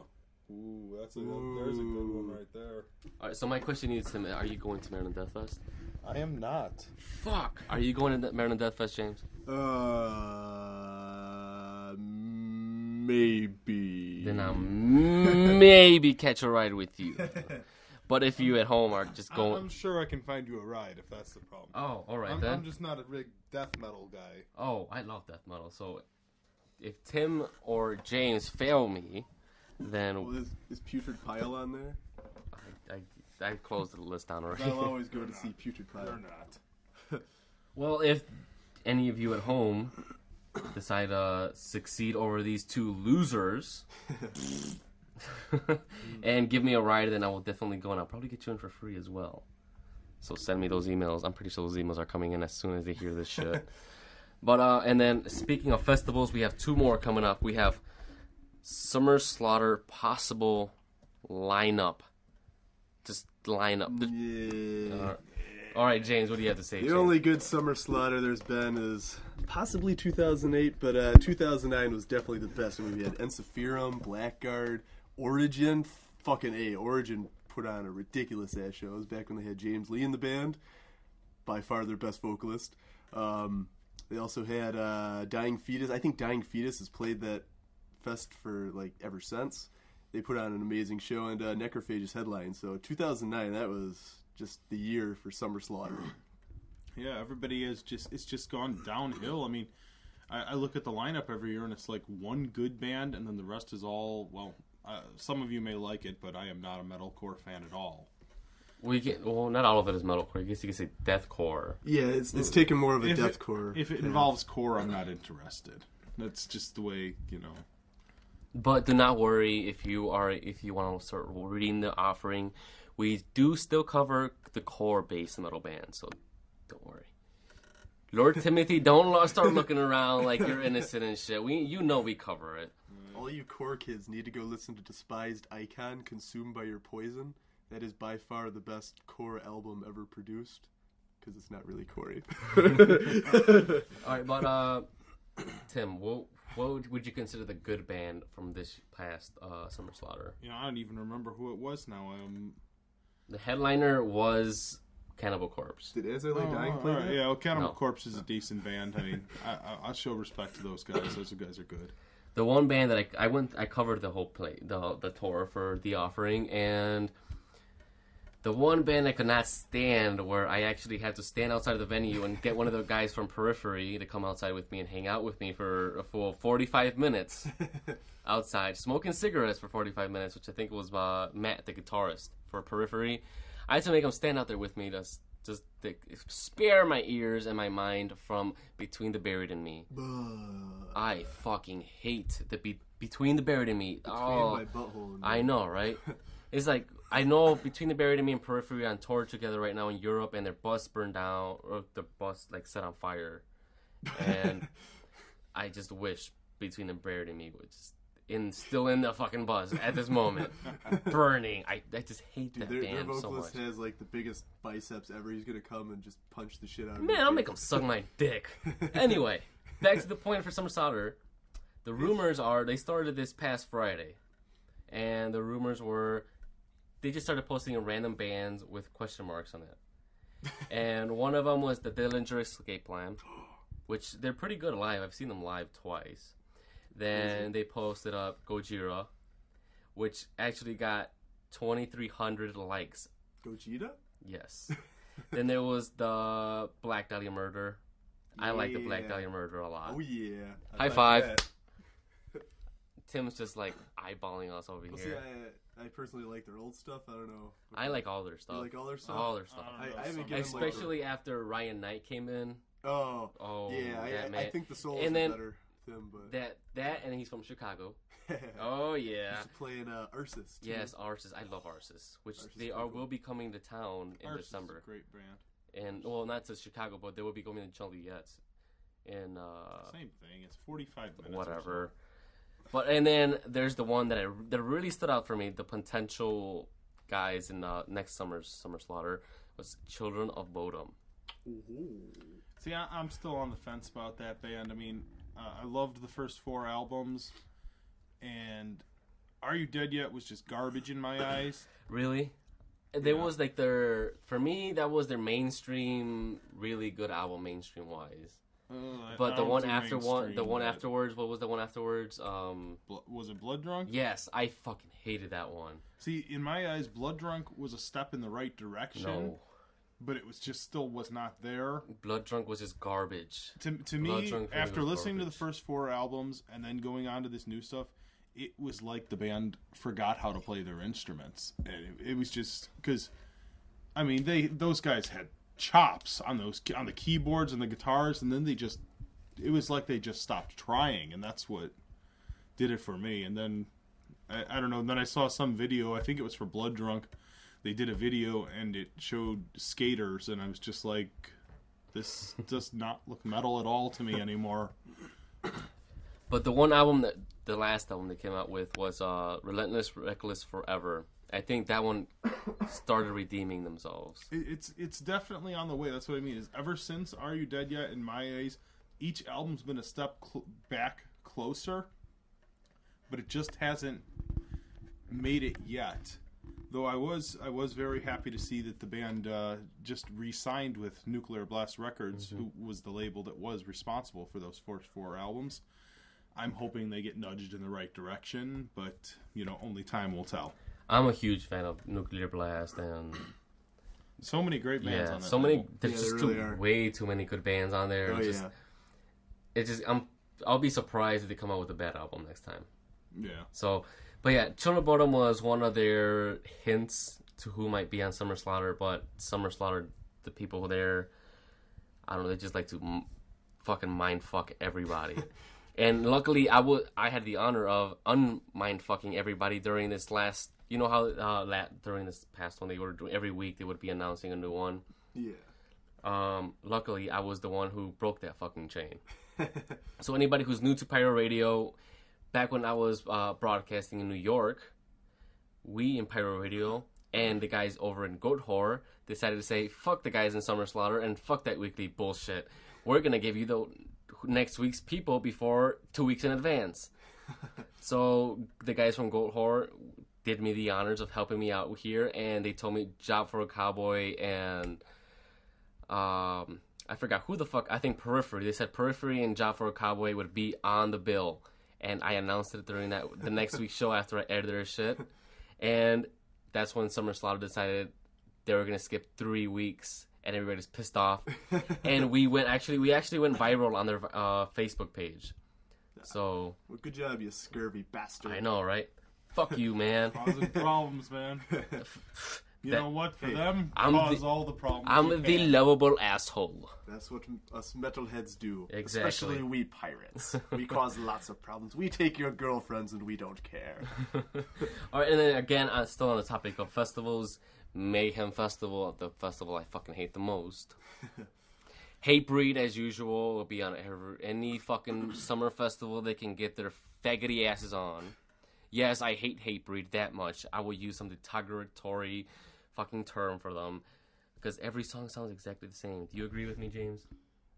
Ooh, there's a good one right there. All right, so my question is, Tim, are you going to Maryland Deathfest? I am not. Fuck. Are you going to Maryland Deathfest, James? Maybe. Then I'll maybe catch a ride with you. But if you at home are just going... I'm sure I can find you a ride if that's the problem. Oh, all right I'm just not a big death metal guy. Oh, I love death metal. So if Tim or James fail me, then... Well, is Putrid Pile on there? I closed the list down already. I'll always go to see Putrid Pile. They're not. Well, if any of you at home decide to succeed over these 2 losers and give me a ride, then I will definitely go, and I'll probably get you in for free as well. So send me those emails. I'm pretty sure those emails are coming in as soon as they hear this shit. But and then speaking of festivals, we have 2 more coming up. We have Summer Slaughter possible lineup. Just lineup. Yeah. All right, James, what do you have to say? The James? only good Summer Slaughter there's been is possibly 2008, but 2009 was definitely the best. I mean, we had Encephalum, Blackguard, Origin. Fucking A. Origin put on a ridiculous ass show. It was back when they had James Lee in the band. By far their best vocalist. They also had Dying Fetus. I think Dying Fetus has played that fest for like ever since. They put on an amazing show, and Necrophage's headline. So 2009, that was just the year for Summer Slaughter. Yeah, everybody it's just gone downhill. I mean, I look at the lineup every year, and it's like one good band, and then the rest is all, well, some of you may like it, but I am not a metalcore fan at all. Well, not all of it is metalcore. I guess you could say deathcore. Yeah, it's taken more of a deathcore. If it involves core, I'm not interested. That's just the way, But do not worry if you want to start reading the offering. We do still cover the core-based metal bands, so don't worry. Lord Timothy, don't start looking around like you're innocent and shit. We cover it. All you core kids need to go listen to Despised Icon, Consumed by Your Poison. That is by far the best core album ever produced, because it's not really corey. All right, but Tim, what would you consider the good band from this past Summer Slaughter? I don't even remember who it was now. The headliner was Cannibal Corpse. Did As I Lay Dying play that? Yeah, well, Cannibal Corpse is a decent band. I mean, I'll show respect to those guys. Those guys are good. The one band that I covered the whole the tour for the offering, and the one band I could not stand, where I actually had to stand outside of the venue and get one of the guys from Periphery to come outside with me and hang out with me for a full 45 minutes outside, smoking cigarettes for 45 minutes, which I think was Matt, the guitarist for Periphery. I had to make him stand out there with me to spare my ears and my mind from Between the Buried and Me. I fucking hate the Between the Buried and Me. My butthole. I know, right? It's like, I know Between the Buried and Me and Periphery are on tour together right now in Europe, and their bus burned down, or the bus set on fire. And I just wish Between the Buried and Me was still in the fucking bus at this moment, burning. I just hate that band their vocalist so much. has the biggest biceps ever. He's gonna come and just punch the shit out of Man, I'll make him suck my dick. Anyway, back to the point for Summer Slaughter. The rumors are they started this past Friday, and the rumors were they just started posting random bands with question marks on it. And one of them was the Dillinger Escape Plan, which they're pretty good live. I've seen them live twice. Then they posted up Gojira, which actually got 2,300 likes. Gojira? Yes. Then there was the Black Dahlia Murder. I like the Black Dahlia Murder a lot. Oh, yeah. High five. Tim's just eyeballing us over here. See, I personally like their old stuff. I don't know. I like all their stuff. You like all their stuff? All their stuff. I haven't given especially after Ryan Knight came in. Oh yeah. I think the soul is better. Him, but that and he's from Chicago. Oh yeah. He's playing Ursus. Too. Yes, Ursus. I love Ursus, which will be coming to town in Ursus December. Is a great band. And not to Chicago, but they will be going to Joliet. In same thing. It's 45 minutes. Whatever. But and then there's the one that really stood out for me. The potential guys in next summer's Summer Slaughter was Children of Bodom. See, I'm still on the fence about that band. I mean, I loved the first 4 albums, and Are You Dead Yet was just garbage in my eyes. Really? There was for me, that was their mainstream, really good album, mainstream wise. But the one afterwards, what was the one afterwards? Was it Blood Drunk? Yes, I fucking hated that one. See, in my eyes, Blood Drunk was a step in the right direction. No. But it was just still was not there. Blood Drunk was just garbage. To me, after listening to the first 4 albums and then going on to this new stuff, it was like the band forgot how to play their instruments. And it was just because, I mean, those guys had chops on the keyboards and the guitars, and then it was like they just stopped trying, and that's what did it for me. And then I don't know. And then I saw some video. I think it was for Blood Drunk. They did a video and it showed skaters, and I was just like, this does not look metal at all to me anymore. But the last album they came out with was Relentless Reckless Forever. I think that one started redeeming themselves. It's definitely on the way. That's what I mean. Is ever since Are You Dead Yet, in my eyes, each album's been a step back closer, but it just hasn't made it yet. Though I was very happy to see that the band just re-signed with Nuclear Blast Records, who was the label that was responsible for those first 4 albums. I'm hoping they get nudged in the right direction, but only time will tell. I'm a huge fan of Nuclear Blast, and so many great bands on that. So many. Label. There's just way too many good bands on there. I'll be surprised if they come out with a bad album next time. Yeah. So, but yeah, Children of Bodom was one of their hints to who might be on Summer Slaughter, but Summer Slaughter, the people there, I don't know, they just like to fucking mind fuck everybody. And luckily, I had the honor of unmind fucking everybody during this last. You know how during this past one they were doing every week they would be announcing a new one. Yeah. Luckily, I was the one who broke that fucking chain. So anybody who's new to Pyro Radio, back when I was broadcasting in New York, we in Pyro Radio and the guys over in Goat Horror decided to say, fuck the guys in Summer Slaughter and fuck that weekly bullshit. We're going to give you the next week's people before 2 weeks in advance. So the guys from Goat Horror did me the honors of helping me out here, and they told me Job for a Cowboy and I forgot who the fuck, I think Periphery. They said Periphery and Job for a Cowboy would be on the bill, and I announced it during the next week's show after I aired their shit. And that's when Summer Slaughter decided they were going to skip 3 weeks, and everybody's pissed off. And we actually went viral on their Facebook page. So, well, good job, you scurvy bastard. I know, right? Fuck you, man. Causing problems, man. You know what? For them, cause all the problems. I'm the lovable asshole. That's what us metalheads do. Exactly. Especially we pirates. We cause lots of problems. We take your girlfriends and we don't care. All right, and then again, still on the topic of festivals, Mayhem Festival, the festival I fucking hate the most. Hatebreed, as usual, will be on any fucking summer festival they can get their faggoty asses on. Yes, I hate Hatebreed that much. I will use some derogatory fucking term for them because every song sounds exactly the same. Do you agree with me, James?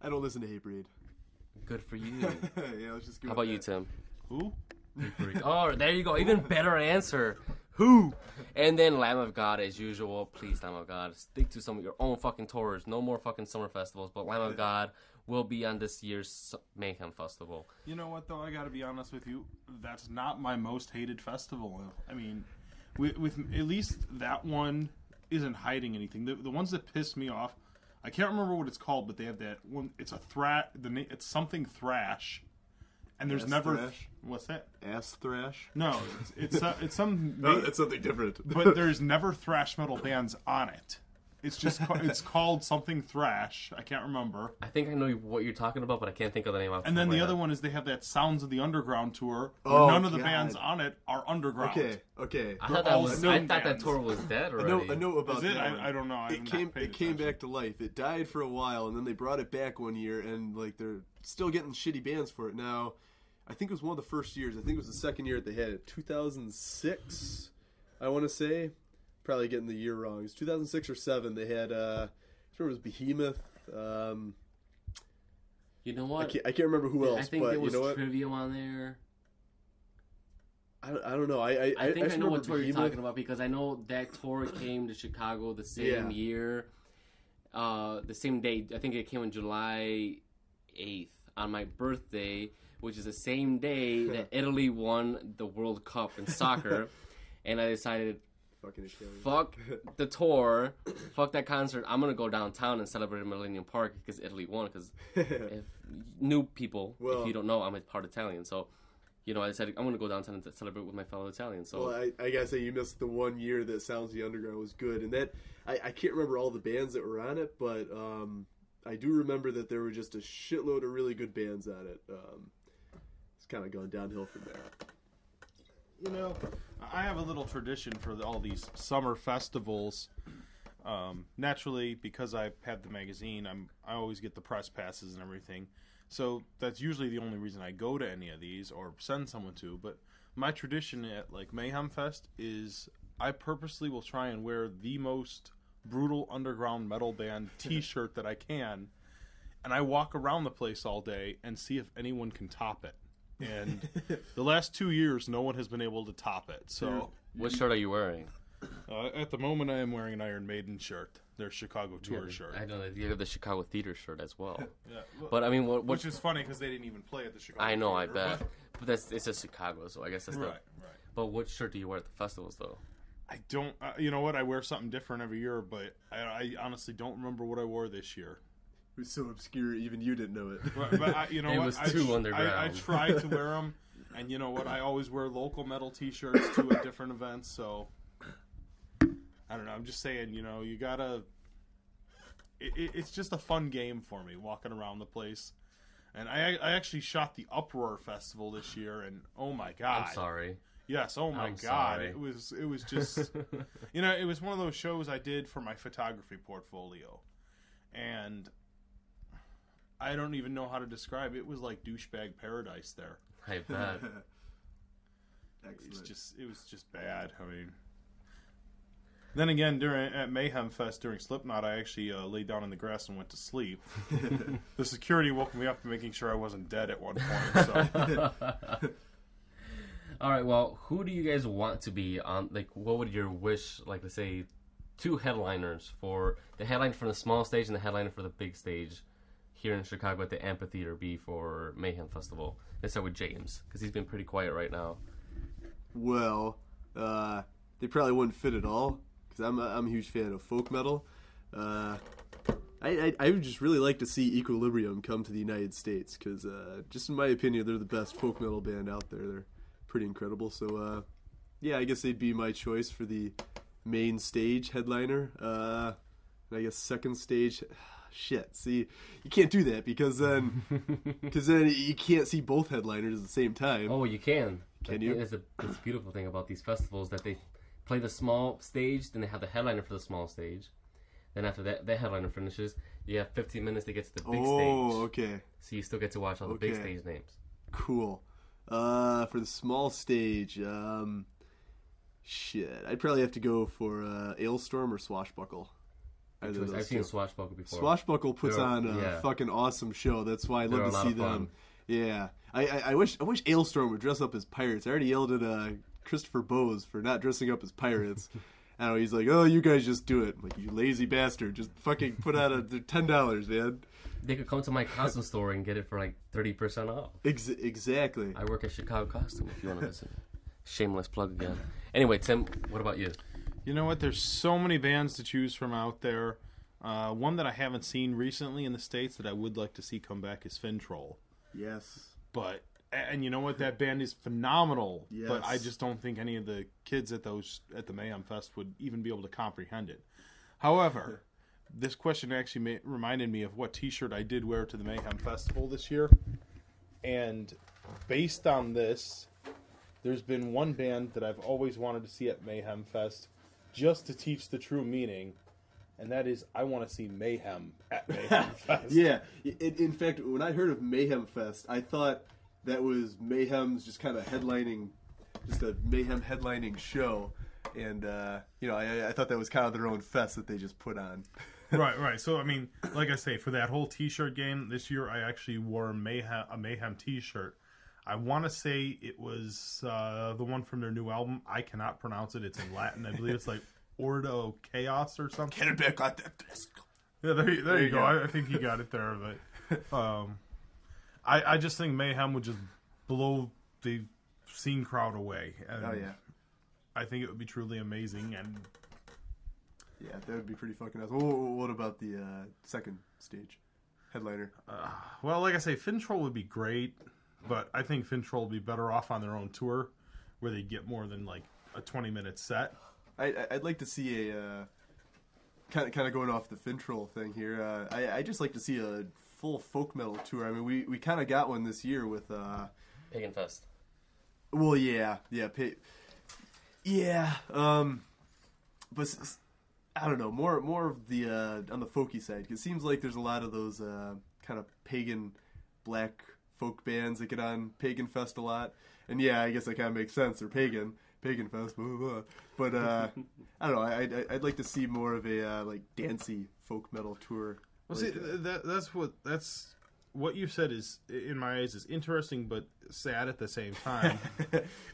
I don't listen to Hatebreed. Good for you. Yeah, let's just go. How about you, Tim? Who? Hatebreed. Oh, there you go. Even better answer. Who? And then Lamb of God, as usual. Please, Lamb of God, stick to some of your own fucking tours. No more fucking summer festivals. But Lamb of God will be on this year's Mayhem Festival. You know what, though? I gotta be honest with you. That's not my most hated festival. I mean, with at least that one isn't hiding anything. The ones that piss me off, I can't remember what it's called, but they have that one. It's a it's something thrash. And there's never thrash? What's that? Ass thrash? No, it's some. No, it's something different. But there's never thrash metal bands on it. It's just it's called something thrash. I can't remember. I think I know what you're talking about, but I can't think of the name. And then the other one is they have that Sounds of the Underground tour. Where none of the bands on it are underground. Okay. I thought that tour was dead already. I know about that. I don't know. It came back to life. It died for a while, and then they brought it back one year, and like they're still getting shitty bands for it now. I think it was one of the first years. I think it was the second year that they had it. 2006, I want to say. Probably getting the year wrong. It was 2006 or 7. They had, I remember it was Behemoth. You know what? I can't remember who else. I think but there was you know what? Trivium on there. I don't know. I think I know what tour Behemoth. you're talking about because I know that tour came to Chicago the same year, the same day. I think it came on July 8th on my birthday, which is the same day that Italy won the World Cup in soccer, and I decided, fuck the tour, fuck that concert. I'm gonna go downtown and celebrate in Millennium Park because Italy won. Because if new people, if you don't know, I'm a part Italian, so. You know, I decided I'm going to go downtown and celebrate with my fellow Italians. So, well, I gotta say, you missed the 1 year that Sounds of the Underground was good. And that, I can't remember all the bands that were on it, but I do remember that there were just a shitload of really good bands on it. It's kind of gone downhill from there. You know, I have a little tradition for all these summer festivals. Naturally, because I've had the magazine, I always get the press passes and everything. So that's usually the only reason I go to any of these or send someone to. But my tradition at like Mayhem Fest is I purposely will try and wear the most brutal underground metal band T-shirt that I can, and I walk around the place all day and see if anyone can top it. And the last 2 years, no one has been able to top it. So, what shirt are you wearing? At the moment, I am wearing an Iron Maiden shirt. Their Chicago tour shirt. I know that you have the Chicago Theater shirt as well. Yeah, well, but I mean, which is funny because they didn't even play at the Chicago. I know, Theater, I bet. But it's just Chicago, so I guess that's right. But what shirt do you wear at the festivals, though? I don't. You know what? I wear something different every year, but I honestly don't remember what I wore this year. It was so obscure, even you didn't know it. But you know it what? was too underground. I try to wear them, and you know what? I always wear local metal T-shirts to at different events, so. I don't know. I'm just saying, you know, you gotta. It's just a fun game for me walking around the place, and I actually shot the Uproar Festival this year, and oh my god! I'm sorry. Yes, oh my god! Sorry. It was just, you know, it was one of those shows I did for my photography portfolio, and I don't even know how to describe it. It was like douchebag paradise there. I bet. It was just bad. I mean. Then again, at Mayhem Fest during Slipknot, I actually laid down in the grass and went to sleep. The security woke me up, making sure I wasn't dead at one point. So. All right. Well, who do you guys want to be on? Like, what would your wish? Like, let's say, 2 headliners for the headline for the small stage and the headliner for the big stage here in Chicago at the amphitheater be for Mayhem Festival. Let's start with James because he's been pretty quiet right now. Well, they probably wouldn't fit at all. I'm a huge fan of folk metal. I would just really like to see Equilibrium come to the United States because, just in my opinion, they're the best folk metal band out there. They're pretty incredible. So, yeah, I guess they'd be my choice for the main stage headliner. And I guess second stage, shit. See, you can't do that because then you can't see both headliners at the same time. Oh, you can. Can you? It's a beautiful thing about these festivals that they play the small stage, then they have the headliner for the small stage. Then after that headliner finishes, you have 15 minutes to get to the big stage. Oh, okay. So you still get to watch all the big stage names. Cool. For the small stage, shit, I'd probably have to go for Ailstorm or Swashbuckle. I've seen Swashbuckle before. Swashbuckle puts on a fucking awesome show. That's why I love to see them. Yeah. I wish Ailstorm would dress up as pirates. I already yelled at Christopher Bowes for not dressing up as pirates. I don't know, he's like, oh, you guys just do it. I'm like, you lazy bastard. Just fucking put out $10, man. They could come to my costume store and get it for like 30% off. Exactly. I work at Chicago Costume if you want to listen. Shameless plug again. Anyway, Tim, what about you? You know what? There's so many bands to choose from out there. One that I haven't seen recently in the States that I would like to see come back is Fintroll. Yes. But... And you know what? That band is phenomenal. Yes. But I just don't think any of the kids at the Mayhem Fest would even be able to comprehend it. However, this question actually reminded me of what T-shirt I did wear to the Mayhem Festival this year. And based on this, there's been one band that I've always wanted to see at Mayhem Fest just to teach the true meaning. And that is, I want to see Mayhem at Mayhem Fest. Yeah. In fact, when I heard of Mayhem Fest, I thought... that was Mayhem's just kind of headlining, just a Mayhem headlining show. And, I thought that was kind of their own fest that they just put on. Right. So, I mean, like I say, for that whole T-shirt game this year, I actually wore a Mayhem T-shirt. I want to say it was the one from their new album. I cannot pronounce it. It's in Latin. I believe it's like Ordo Chaos or something. Get it back on that desk. Yeah, there you go. I think you got it there. But I just think Mayhem would just blow the scene crowd away. And oh, yeah. I think it would be truly amazing. And yeah, that would be pretty fucking awesome. What about the second stage headliner? Well, like I say, Fintroll would be great, but I think Fintroll would be better off on their own tour where they get more than like a 20-minute set. I'd like to see a kind of going off the Fintroll thing here. I just like to see a full folk metal tour. I mean, we kind of got one this year with Pagan Fest. Well, yeah, but I don't know, more of the on the folky side. 'Cause it seems like there's a lot of those kind of pagan black folk bands that get on Pagan Fest a lot. And yeah, I guess that kind of makes sense. They're Pagan Fest, blah, blah, blah. But I don't know. I'd like to see more of a like dancey folk metal tour. Well, see, that's what you said is, in my eyes, is interesting but sad at the same time.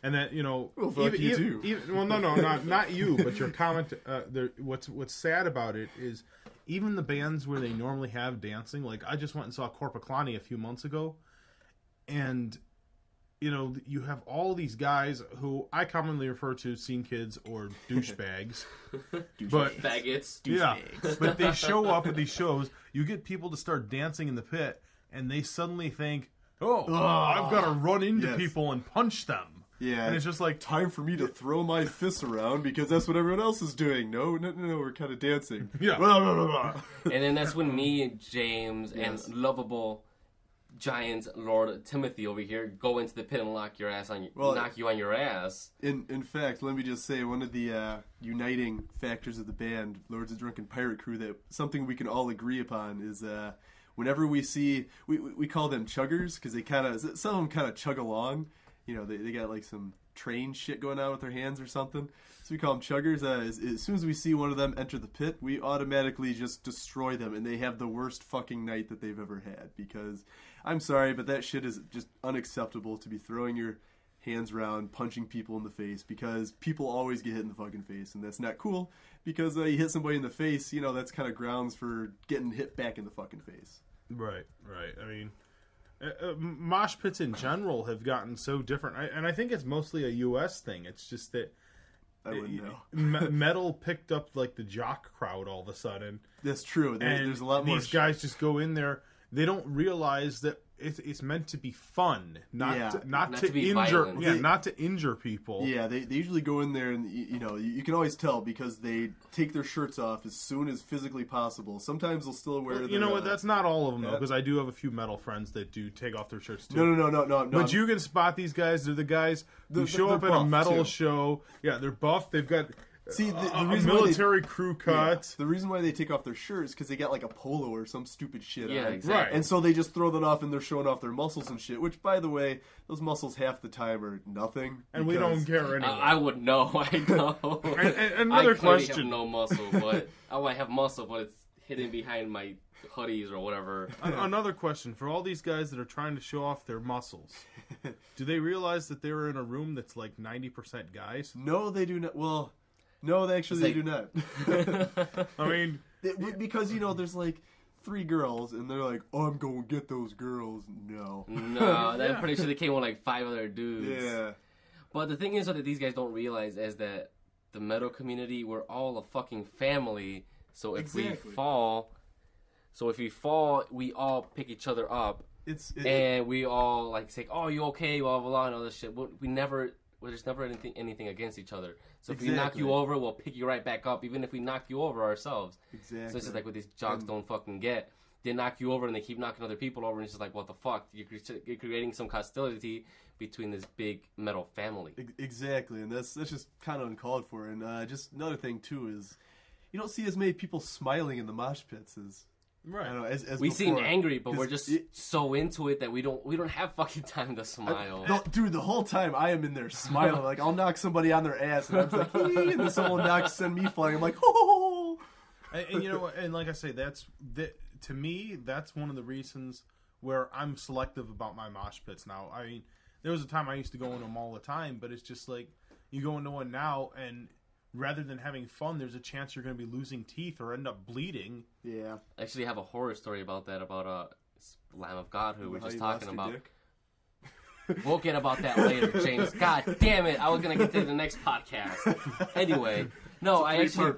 And that, you know, well, fuck you too. Not you, but your comment. What's sad about it is even the bands where they normally have dancing. Like I just went and saw Corpaclani a few months ago, and you know, you have all these guys who I commonly refer to scene kids or douchebags. But faggots. Yeah, but they show up at these shows. You get people to start dancing in the pit, and they suddenly think, I've got to run into people and punch them. Yeah. And it's just like... Time for me to throw my fists around because that's what everyone else is doing. No, we're kind of dancing. Yeah. Blah, blah, blah, blah. And then that's when me and James and lovable giant Lord Timothy over here go into the pit and knock you on your ass. In fact, let me just say, one of the uniting factors of the band, Lords of Drunken Pirate Crew, that something we can all agree upon is whenever we see, we call them chuggers because some of them kind of chug along. You know, they got like some train shit going on with their hands or something. So we call them chuggers. As soon as we see one of them enter the pit, we automatically just destroy them, and they have the worst fucking night that they've ever had. Because, I'm sorry, but that shit is just unacceptable to be throwing your hands around, punching people in the face, because people always get hit in the fucking face, and that's not cool, because you hit somebody in the face, you know, that's kind of grounds for getting hit back in the fucking face. Right. I mean... mosh pits in general have gotten so different, and I think it's mostly a U.S. thing. It's just that I wouldn't know. metal picked up like the jock crowd all of a sudden. That's true. There's a lot more. These guys just go in there. They don't realize that it's meant to be fun, not to be injure. violent. Yeah, not to injure people. Yeah, they usually go in there, and you know, you can always tell because they take their shirts off as soon as physically possible. Sometimes they'll still wear. You know what? That's not all of them though, because I do have a few metal friends that do take off their shirts too. No. But you can spot these guys. They're the guys who show up at a metal show. Yeah, they're buff. They've got. See, a military crew cut. Yeah, the reason why they take off their shirts because they got like a polo or some stupid shit on. Exactly. Right. And so they just throw that off and they're showing off their muscles and shit, which, by the way, those muscles half the time are nothing. And we don't care anyway. I would know. I know. And another question. I have no muscle, but I have muscle, but it's hidden behind my hoodies or whatever. Another question. For all these guys that are trying to show off their muscles, do they realize that they're in a room that's like 90% guys? No, they do not. Well... No, they do not. I mean... because, you know, there's like 3 girls, and they're like, oh, I'm going to get those girls. No. I'm pretty sure they came with like 5 other dudes. Yeah. But the thing is that these guys don't realize is that the metal community, we're all a fucking family. So if we fall, we all pick each other up. And we all like say, oh, you okay, blah, blah, blah, and all this shit. There's never anything against each other. So if we knock you over, we'll pick you right back up, even if we knock you over ourselves. Exactly. So it's just like what these jocks don't fucking get. They knock you over and they keep knocking other people over, and it's just like, what the fuck? You're creating some hostility between this big metal family. Exactly, and that's just kind of uncalled for. And just another thing, too, is you don't see as many people smiling in the mosh pits as... Right. I don't know, as we before. seem angry, but we're just so into it that we don't have fucking time to smile. Dude, the whole time I am in there smiling. Like, I'll knock somebody on their ass, and I'm just like, and then someone send me flying. I'm like, ho. And you know what? And like I say, to me, that's one of the reasons where I'm selective about my mosh pits now. I mean, there was a time I used to go into them all the time, but it's just like, you go into one now, and... rather than having fun, there's a chance you're going to be losing teeth or end up bleeding. Yeah. I actually have a horror story about that, about Lamb of God, who we're just talking about. We'll get about that later, James. God damn it. I was going to get to the next podcast. Anyway, no, I actually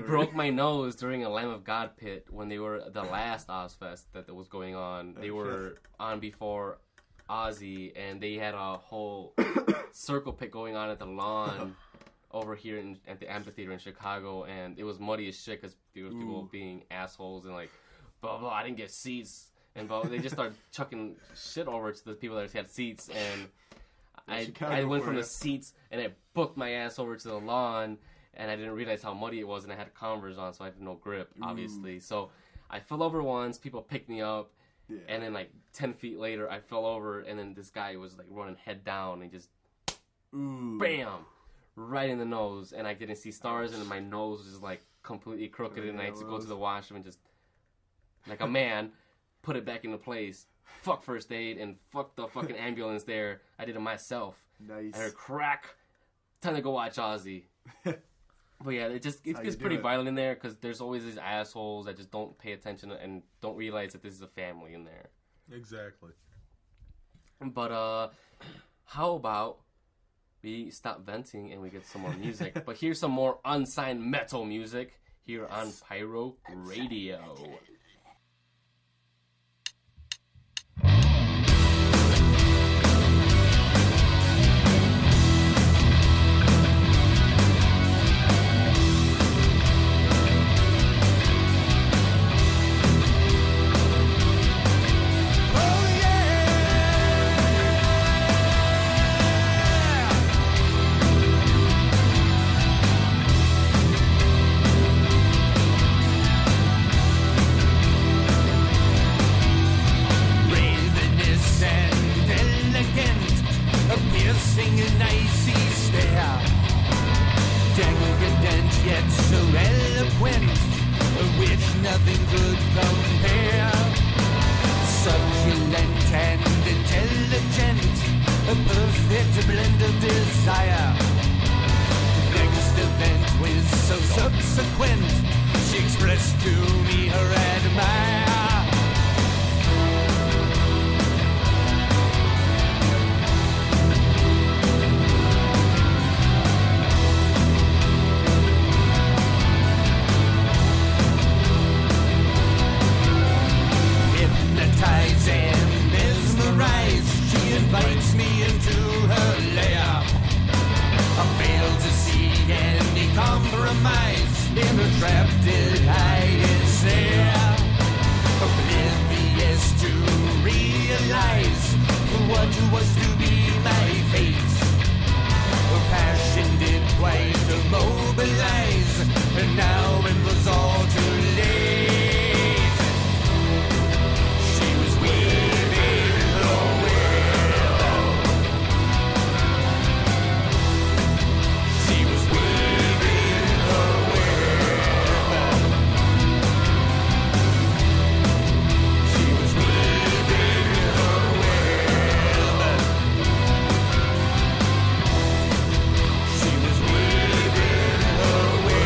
broke my nose during a Lamb of God pit when they were the last Ozfest that was going on. They were on before Ozzy, and they had a whole circle pit going on at the lawn. Over here at the amphitheater in Chicago, and it was muddy as shit because there was people being assholes and like, blah blah. I didn't get seats, and blah. They just started chucking shit over to the people that had seats, and I went from the seats and I booked my ass over to the lawn, and I didn't realize how muddy it was, and I had Converse on, so I had no grip, obviously. So I fell over once. People picked me up, and then like 10 feet later, I fell over, and then this guy was like running head down and just, bam. Right in the nose, and I didn't see stars, and my nose was just like completely crooked, and I had to go to the washroom and just, like a man, put it back into place. Fuck first aid, and fuck the fucking ambulance there. I did it myself. Nice. I heard crack. Time to go watch Ozzy. But yeah, it gets pretty violent in there, because there's always these assholes that just don't pay attention and don't realize that this is a family in there. Exactly. But, how about... we stop venting and we get some more music. But here's some more unsigned metal music here on Pyro Radio. brilliant yet so eloquent, which nothing could compare. Succulent and intelligent, a perfect blend of desire. Next event was so subsequent, she expressed to me her admire. Hypnotize and mesmerize, she invites me into her lair. I fail to see any compromise in her trapped hiding snare. Oblivious to realize what was to be my fate. Passion did quite immobilize, and now it was all too late. She was weaving her web. She was weaving her web. She was weaving her web. She was weaving her web. She was weaving her web. She was weaving her web.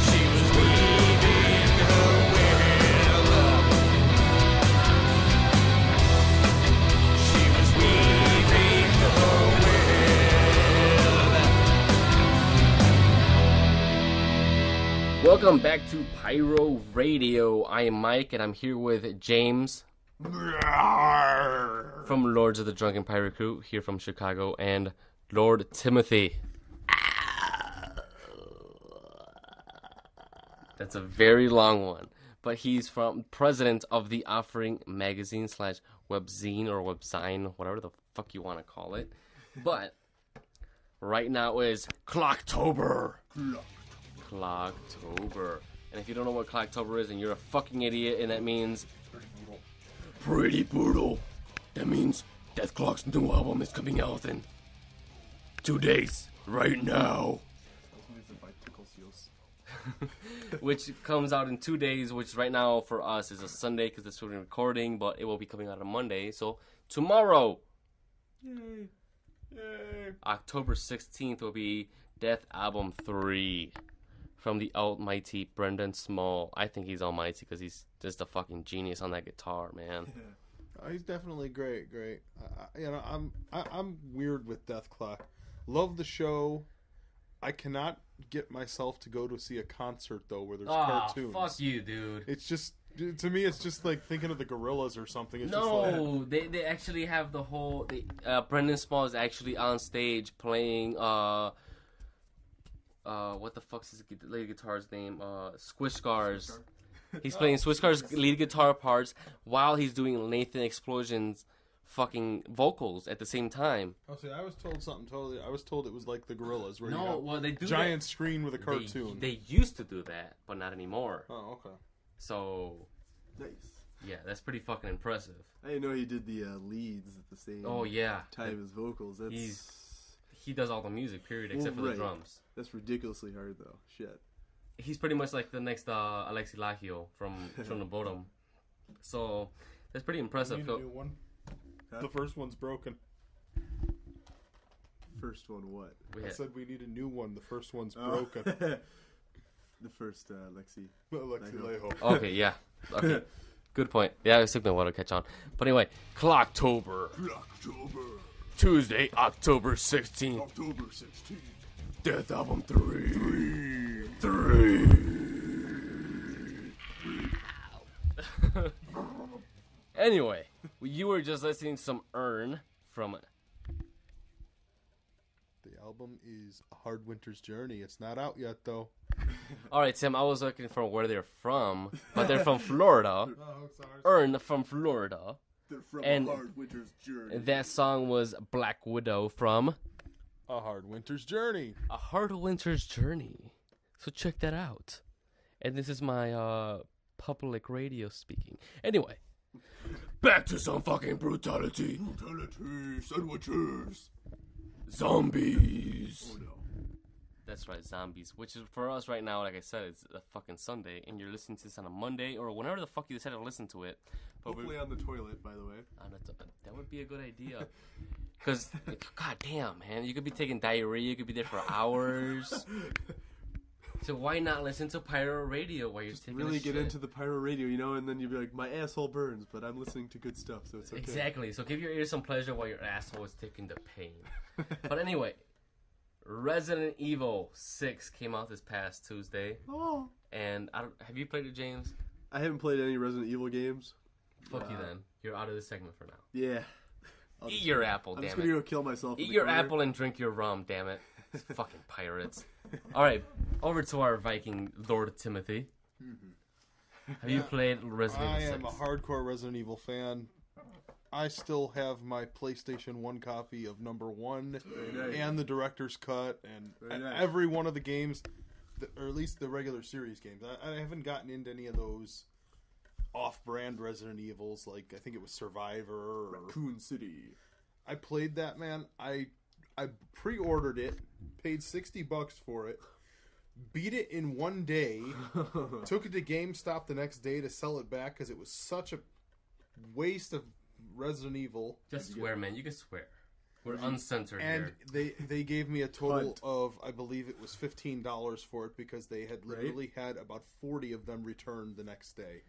She was weaving her web. She was weaving her web. Welcome back to Pyro Radio. I am Mike, and I'm here with James from Lords of the Drunken Pyro Crew, here from Chicago, and Lord Timothy. That's a very long one, but he's from president of the Offering Magazine / webzine or webzine, whatever the fuck you want to call it. But right now is Clocktober. Clocktober. And if you don't know what Clocktober is, and you're a fucking idiot, and that means pretty brutal. That means Death Clock's new album is coming out in 2 days, right now. Which comes out in 2 days, which right now for us is a Sunday because it's still recording, but it will be coming out on Monday. So tomorrow, Yay. October 16th, will be Death Album 3 from the almighty Brendan Small. I think he's almighty because he's just a fucking genius on that guitar, man. He's definitely great. I'm weird with Death Clock. Love the show. I cannot get myself to go to see a concert though where there's cartoons. Fuck you, dude. It's just, to me, it's just like thinking of the Gorillas or something. It's No, they actually have the whole. Brendan Small is actually on stage playing. What the fuck's his lead guitar's name? Squishcar's. He's playing Squishcar's lead guitar parts while he's doing Nathan Explosion's fucking vocals at the same time. Oh, see, I was told something totally. I was told it was like the Gorillas, where you No, have well, they do giant that. screen with a cartoon. They used to do that, but not anymore. Oh, okay. So, Nice. yeah, that's pretty fucking impressive. I didn't know he did the leads at the same time as vocals. He does all the music, period, except for the drums. That's ridiculously hard, though. Shit. He's pretty much like the next Alexi Lagio from the bottom. So that's pretty impressive. You need a new one? Huh? The first one's broken. First one what? I said we need a new one. The first one's broken. The first Alexi Lagio. Okay, yeah. Okay. Good point. Yeah, it took me a while to catch on. But anyway, Clocktober. Tuesday, October 16th. October 16th. Death Album 3. Anyway, you were just listening to some Earn from... The album is A Hard Winter's Journey. It's not out yet, though. Alright, Tim, I was looking for where they're from, but they're from Florida. Earn from Florida. They're from And A Hard Winter's Journey. that song was Black Widow from... A Hard Winter's Journey. A Hard Winter's Journey. So check that out. And this is my public radio speaking. Anyway, back to some fucking brutality. Brutality, sandwiches. Zombies. Oh no. That's right, zombies. Which is for us right now, like I said, it's a fucking Sunday, and you're listening to this on a Monday or whenever the fuck you decide to listen to it. But Hopefully on the toilet, by the way. that would be a good idea. Because, god damn, man, you could be taking diarrhea, you could be there for hours. So why not listen to Pyro Radio while you're Just taking really a get shit? into the Pyro Radio, you know, and then you'd be like, my asshole burns, but I'm listening to good stuff, so it's okay. Exactly. So give your ears some pleasure while your asshole is taking the pain. But anyway, Resident Evil 6 came out this past Tuesday. Oh. And have you played it, James? I haven't played any Resident Evil games. Fuck you then. You're out of this segment for now. Yeah. Eat your apple, I'm damn just it. gonna go kill myself. Eat your apple and drink your rum, damn it. Fucking pirates. Alright, over to our Viking Lord Timothy. Have you played Resident Evil 6? I am a hardcore Resident Evil fan. I still have my PlayStation 1 copy of number 1 and the director's cut and every one of the games, or at least the regular series games. I haven't gotten into any of those off-brand Resident Evils, like I think it was Survivor or Raccoon City. I played that, man. I pre-ordered it, paid $60 for it, beat it in one day, took it to GameStop the next day to sell it back because it was such a waste of Resident Evil. Just swear, man. You can swear. We're uncensored and here. they gave me a total of, I believe it was $15 for it because they had literally had about 40 of them returned the next day.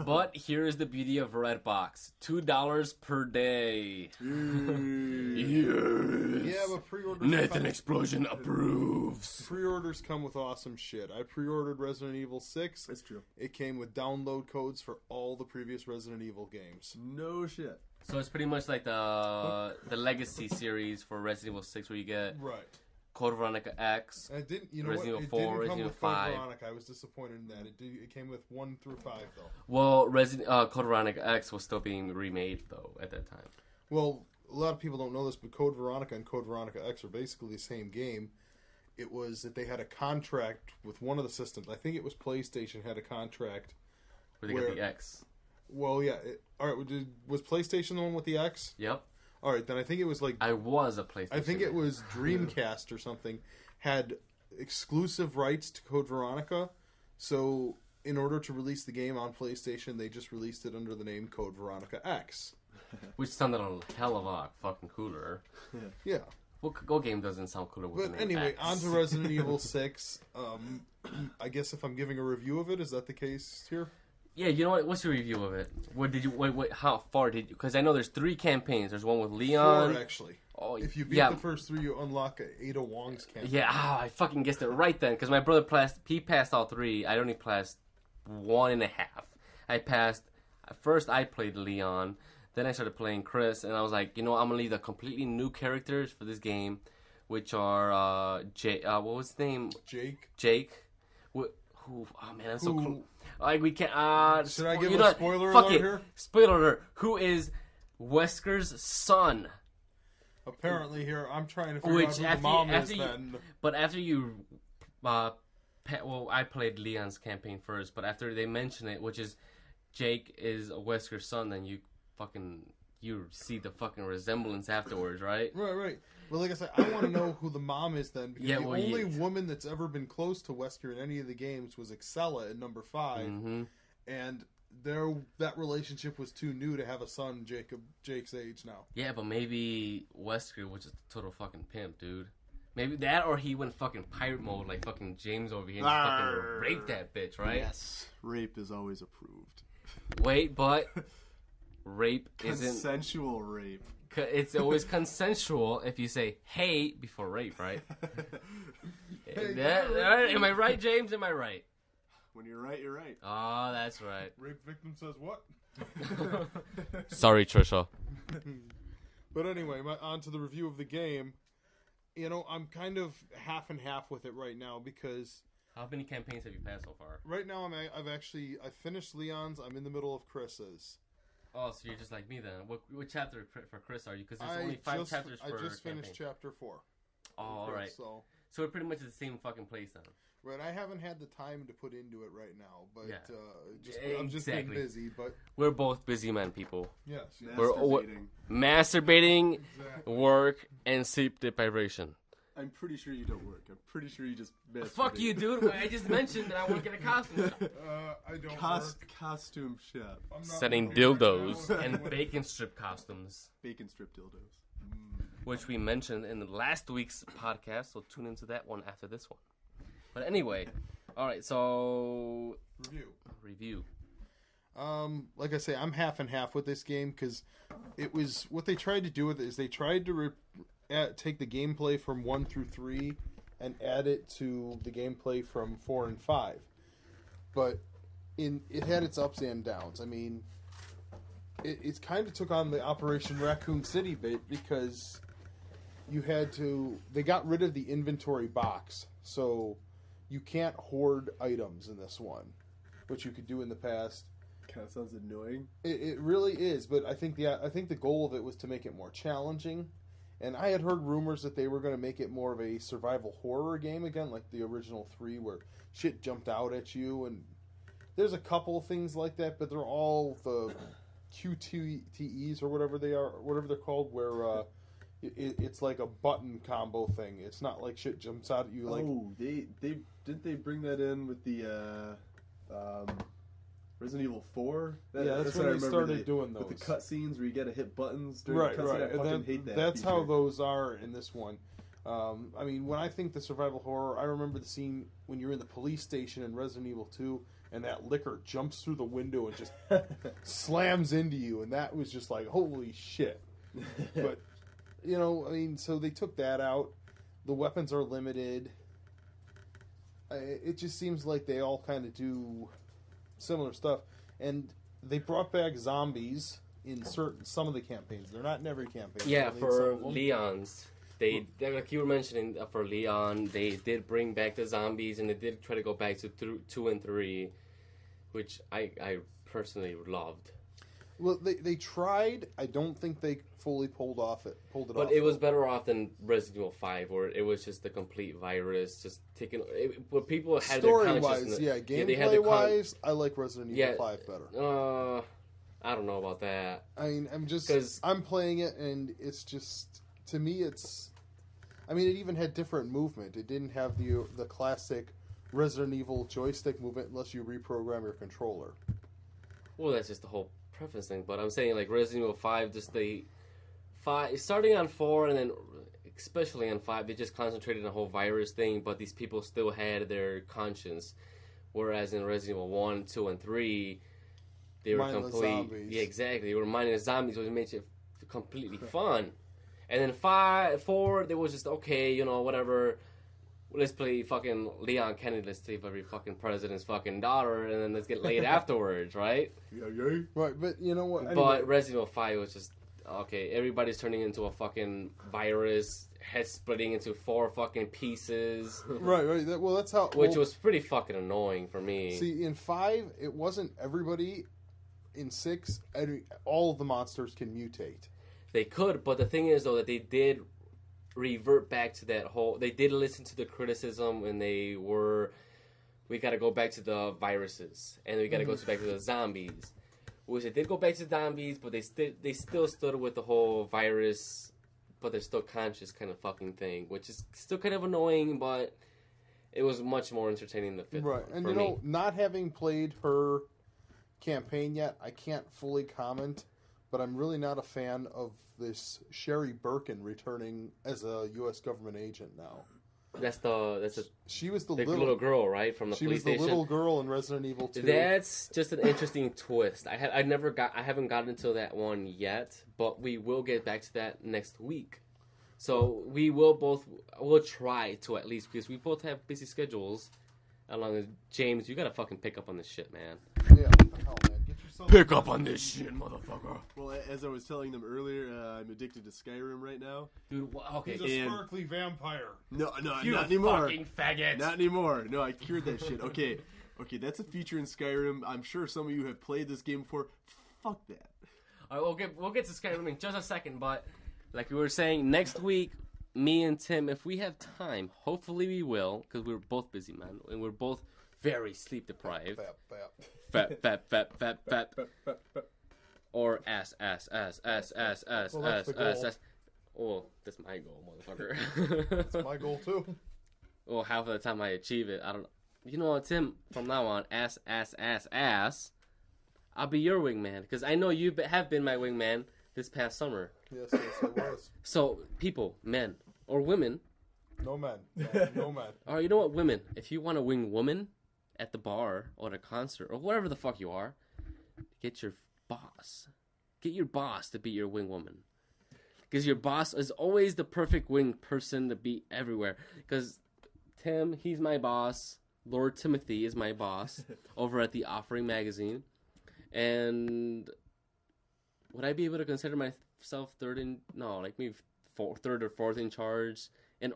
But here is the beauty of Redbox. $2 per day. Yes. Yeah, but pre-orders... Nathan Explosion approves. Pre-orders come with awesome shit. I pre-ordered Resident Evil 6. That's true. It came with download codes for all the previous Resident Evil games. No shit. So it's pretty much like the Legacy series for Resident Evil 6 where you get Code Veronica X, and it didn't, Resident Evil 4, didn't Resident come Evil with 5. Code Veronica. I was disappointed in that. It came with 1 through 5, though. Well, Code Veronica X was still being remade, though, at that time. Well, a lot of people don't know this, but Code Veronica and Code Veronica X are basically the same game. It was that they had a contract with one of the systems. I think it was PlayStation had a contract Where they got the X. Well, yeah. All right, was PlayStation the one with the X? Yep. All right, then I think it was like... I was a PlayStation. I think it was Dreamcast or something had exclusive rights to Code Veronica. So in order to release the game on PlayStation, they just released it under the name Code Veronica X. Which sounded a hell of a lot fucking cooler. Yeah. What game doesn't sound cooler with But the name anyway, X? on to Resident Evil 6. I guess if I'm giving a review of it, is that the case here? Yeah, you know what? What's your review of it? What did you? Wait, how far did you? Because I know there's 3 campaigns. There's one with Leon. 4, actually. Oh, if you beat the first 3, you unlock Ada Wong's campaign. Yeah, I fucking guessed it right then. Because my brother passed all 3. I only passed 1.5. I passed. First, I played Leon. Then I started playing Chris, and I was like, you know, I'm gonna leave the completely new characters for this game, which are what was his name? Jake. Oh man, I'm so cool. Like we can't. Should I give a spoiler alert here? Spoiler alert. Who is Wesker's son? Apparently, here I'm trying to figure out who the mom is. Then, but after you, I played Leon's campaign first. But after they mention it, which is Jake is Wesker's son, then you see the fucking resemblance afterwards, right? Right. Well, like I said, I want to know who the mom is then, because the only woman that's ever been close to Wesker in any of the games was Excella in number 5, and that relationship was too new to have a son Jake's age now. Yeah, but maybe Wesker was just a total fucking pimp, dude. Maybe that, or he went fucking pirate mode like fucking James over here and fucking raped that bitch, right? Yes, rape is always approved. Wait, but rape isn't consensual rape. It's always consensual if you say "hey" before rape, right? Am I right, James? Am I right? When you're right, you're right. Oh, that's right. Rape victim says what? Sorry, Trisha. But anyway, on to the review of the game. You know, I'm kind of half and half with it right now because... How many campaigns have you passed so far? Right now, I finished Leon's. I'm in the middle of Chris's. Oh, so you're just like me then. What chapter for Chris are you? Because there's only 5 chapters per I just finished campaign. chapter 4. Oh, all right. So we're pretty much at the same fucking place then. Right, I haven't had the time to put into it right now, but yeah. I'm just been busy. But we're both busy men, people. Yes, we're masturbating, exactly. Work, and sleep deprivation. I'm pretty sure you don't work. I'm pretty sure you just masturbate. Fuck you, dude. I just mentioned that I want to get a costume shop. I don't work. Costume shop. Setting dildos and bacon strip costumes. Bacon strip dildos. Which we mentioned in the last week's podcast, so tune into that one after this one. But anyway, all right, so... Review. Like I say, I'm half and half with this game, because it was... What they tried to do with it is they tried to take the gameplay from 1 through 3 and add it to the gameplay from 4 and 5. But it had its ups and downs. I mean, it kind of took on the Operation Raccoon City bit, because you had to... They got rid of the inventory box, so... You can't hoard items in this one, which you could do in the past. Kind of sounds annoying. It really is, but I think the goal of it was to make it more challenging. And I had heard rumors that they were going to make it more of a survival horror game again, like the original 3, where shit jumped out at you. And there's a couple of things like that, but they're all the QTEs or whatever they're called, where it's like a button combo thing. It's not like shit jumps out at you. Like, oh, didn't they bring that in with the Resident Evil 4? That's when they started doing those. With the cutscenes where you gotta hit buttons during the cutscene. I fucking hate that. That's how those are in this one. I mean, when I think the survival horror, I remember the scene when you're in the police station in Resident Evil 2, and that liquor jumps through the window and just slams into you, and that was just like, holy shit. But, you know, I mean, so they took that out. The weapons are limited. It just seems like they all kind of do similar stuff. And they brought back zombies in some of the campaigns. They're not in every campaign. Yeah, for Leon's. They like you were mentioning, for Leon, they did bring back the zombies, and they did try to go back to 2 and 3, which I personally loved. Well, they tried. I don't think they fully pulled it off. But it was better off than Resident Evil 5, where it was just the complete virus, just taking. Where people had story wise, yeah, gameplay wise, I like Resident Evil 5 better. I don't know about that. I mean, I'm playing it, and it's just, to me, it's. I mean, it even had different movement. It didn't have the classic Resident Evil joystick movement unless you reprogram your controller. Well, that's just the whole preference thing, but I'm saying like Resident Evil 5, just starting on 4 and then especially on 5, they just concentrated on the whole virus thing, but these people still had their conscience, whereas in Resident Evil 1, 2, and 3, they were complete. Yeah, exactly. They were mindless zombies, which made it completely fun. And then 4, they was just okay, you know, whatever. Let's play fucking Leon Kennedy. Let's save every fucking president's fucking daughter, and then let's get laid afterwards, right? Yeah. Right, but you know what? Anyway. But Resident Evil 5 was just okay. Everybody's turning into a fucking virus, head splitting into 4 fucking pieces. Right. That's how. Which was pretty fucking annoying for me. See, in 5, it wasn't everybody. In 6, all of the monsters can mutate. They could, but the thing is though that they did revert back to that whole. They did listen to the criticism when we got to go back to the viruses, and we got to go back to the zombies. Which they did go back to zombies, but they still stood with the whole virus, but they're still conscious kind of fucking thing, which is still kind of annoying, but it was much more entertaining than the 5th one. Right, and you know, not having played her campaign yet, I can't fully comment, but I'm really not a fan of this Sherry Birkin returning as a U.S. government agent now. She was the little girl, right, from the She police was the station. little girl in Resident Evil 2. That's just an interesting twist. I haven't gotten into that one yet, but we will get back to that next week. So we'll try to at least, because we both have busy schedules. Along with James, you gotta fucking pick up on this shit, man. Yeah, what the hell, man? Get yourself Pick up on this shit, motherfucker. Well, as I was telling them earlier, I'm addicted to Skyrim right now. Dude, okay. He's a sparkly vampire. No, You not anymore. fucking faggot. Not anymore. No, I cured that shit. Okay, that's a feature in Skyrim. I'm sure some of you have played this game before. Fuck that. All right, we'll get to Skyrim in just a second, but like we were saying, next week, me and Tim, if we have time, hopefully we will, because we're both busy, man, and we're both very sleep deprived. Fat. Or ass. Well, that's the goal. Oh, that's my goal, motherfucker. That's my goal too. Well, half of the time I achieve it, I don't. You know what, Tim? From now on, ass. I'll be your wingman, because I know you have been my wingman this past summer. Yes, I was. So, people, men or women. No men. No men. Or you know what, women? If you want to wing woman at the bar or at a concert or wherever the fuck you are, get your boss. Get your boss to be your wing woman. Because your boss is always the perfect wing person to be everywhere. Because Tim, he's my boss. Lord Timothy is my boss over at the Offering magazine. And would I be able to consider myself third or fourth in charge in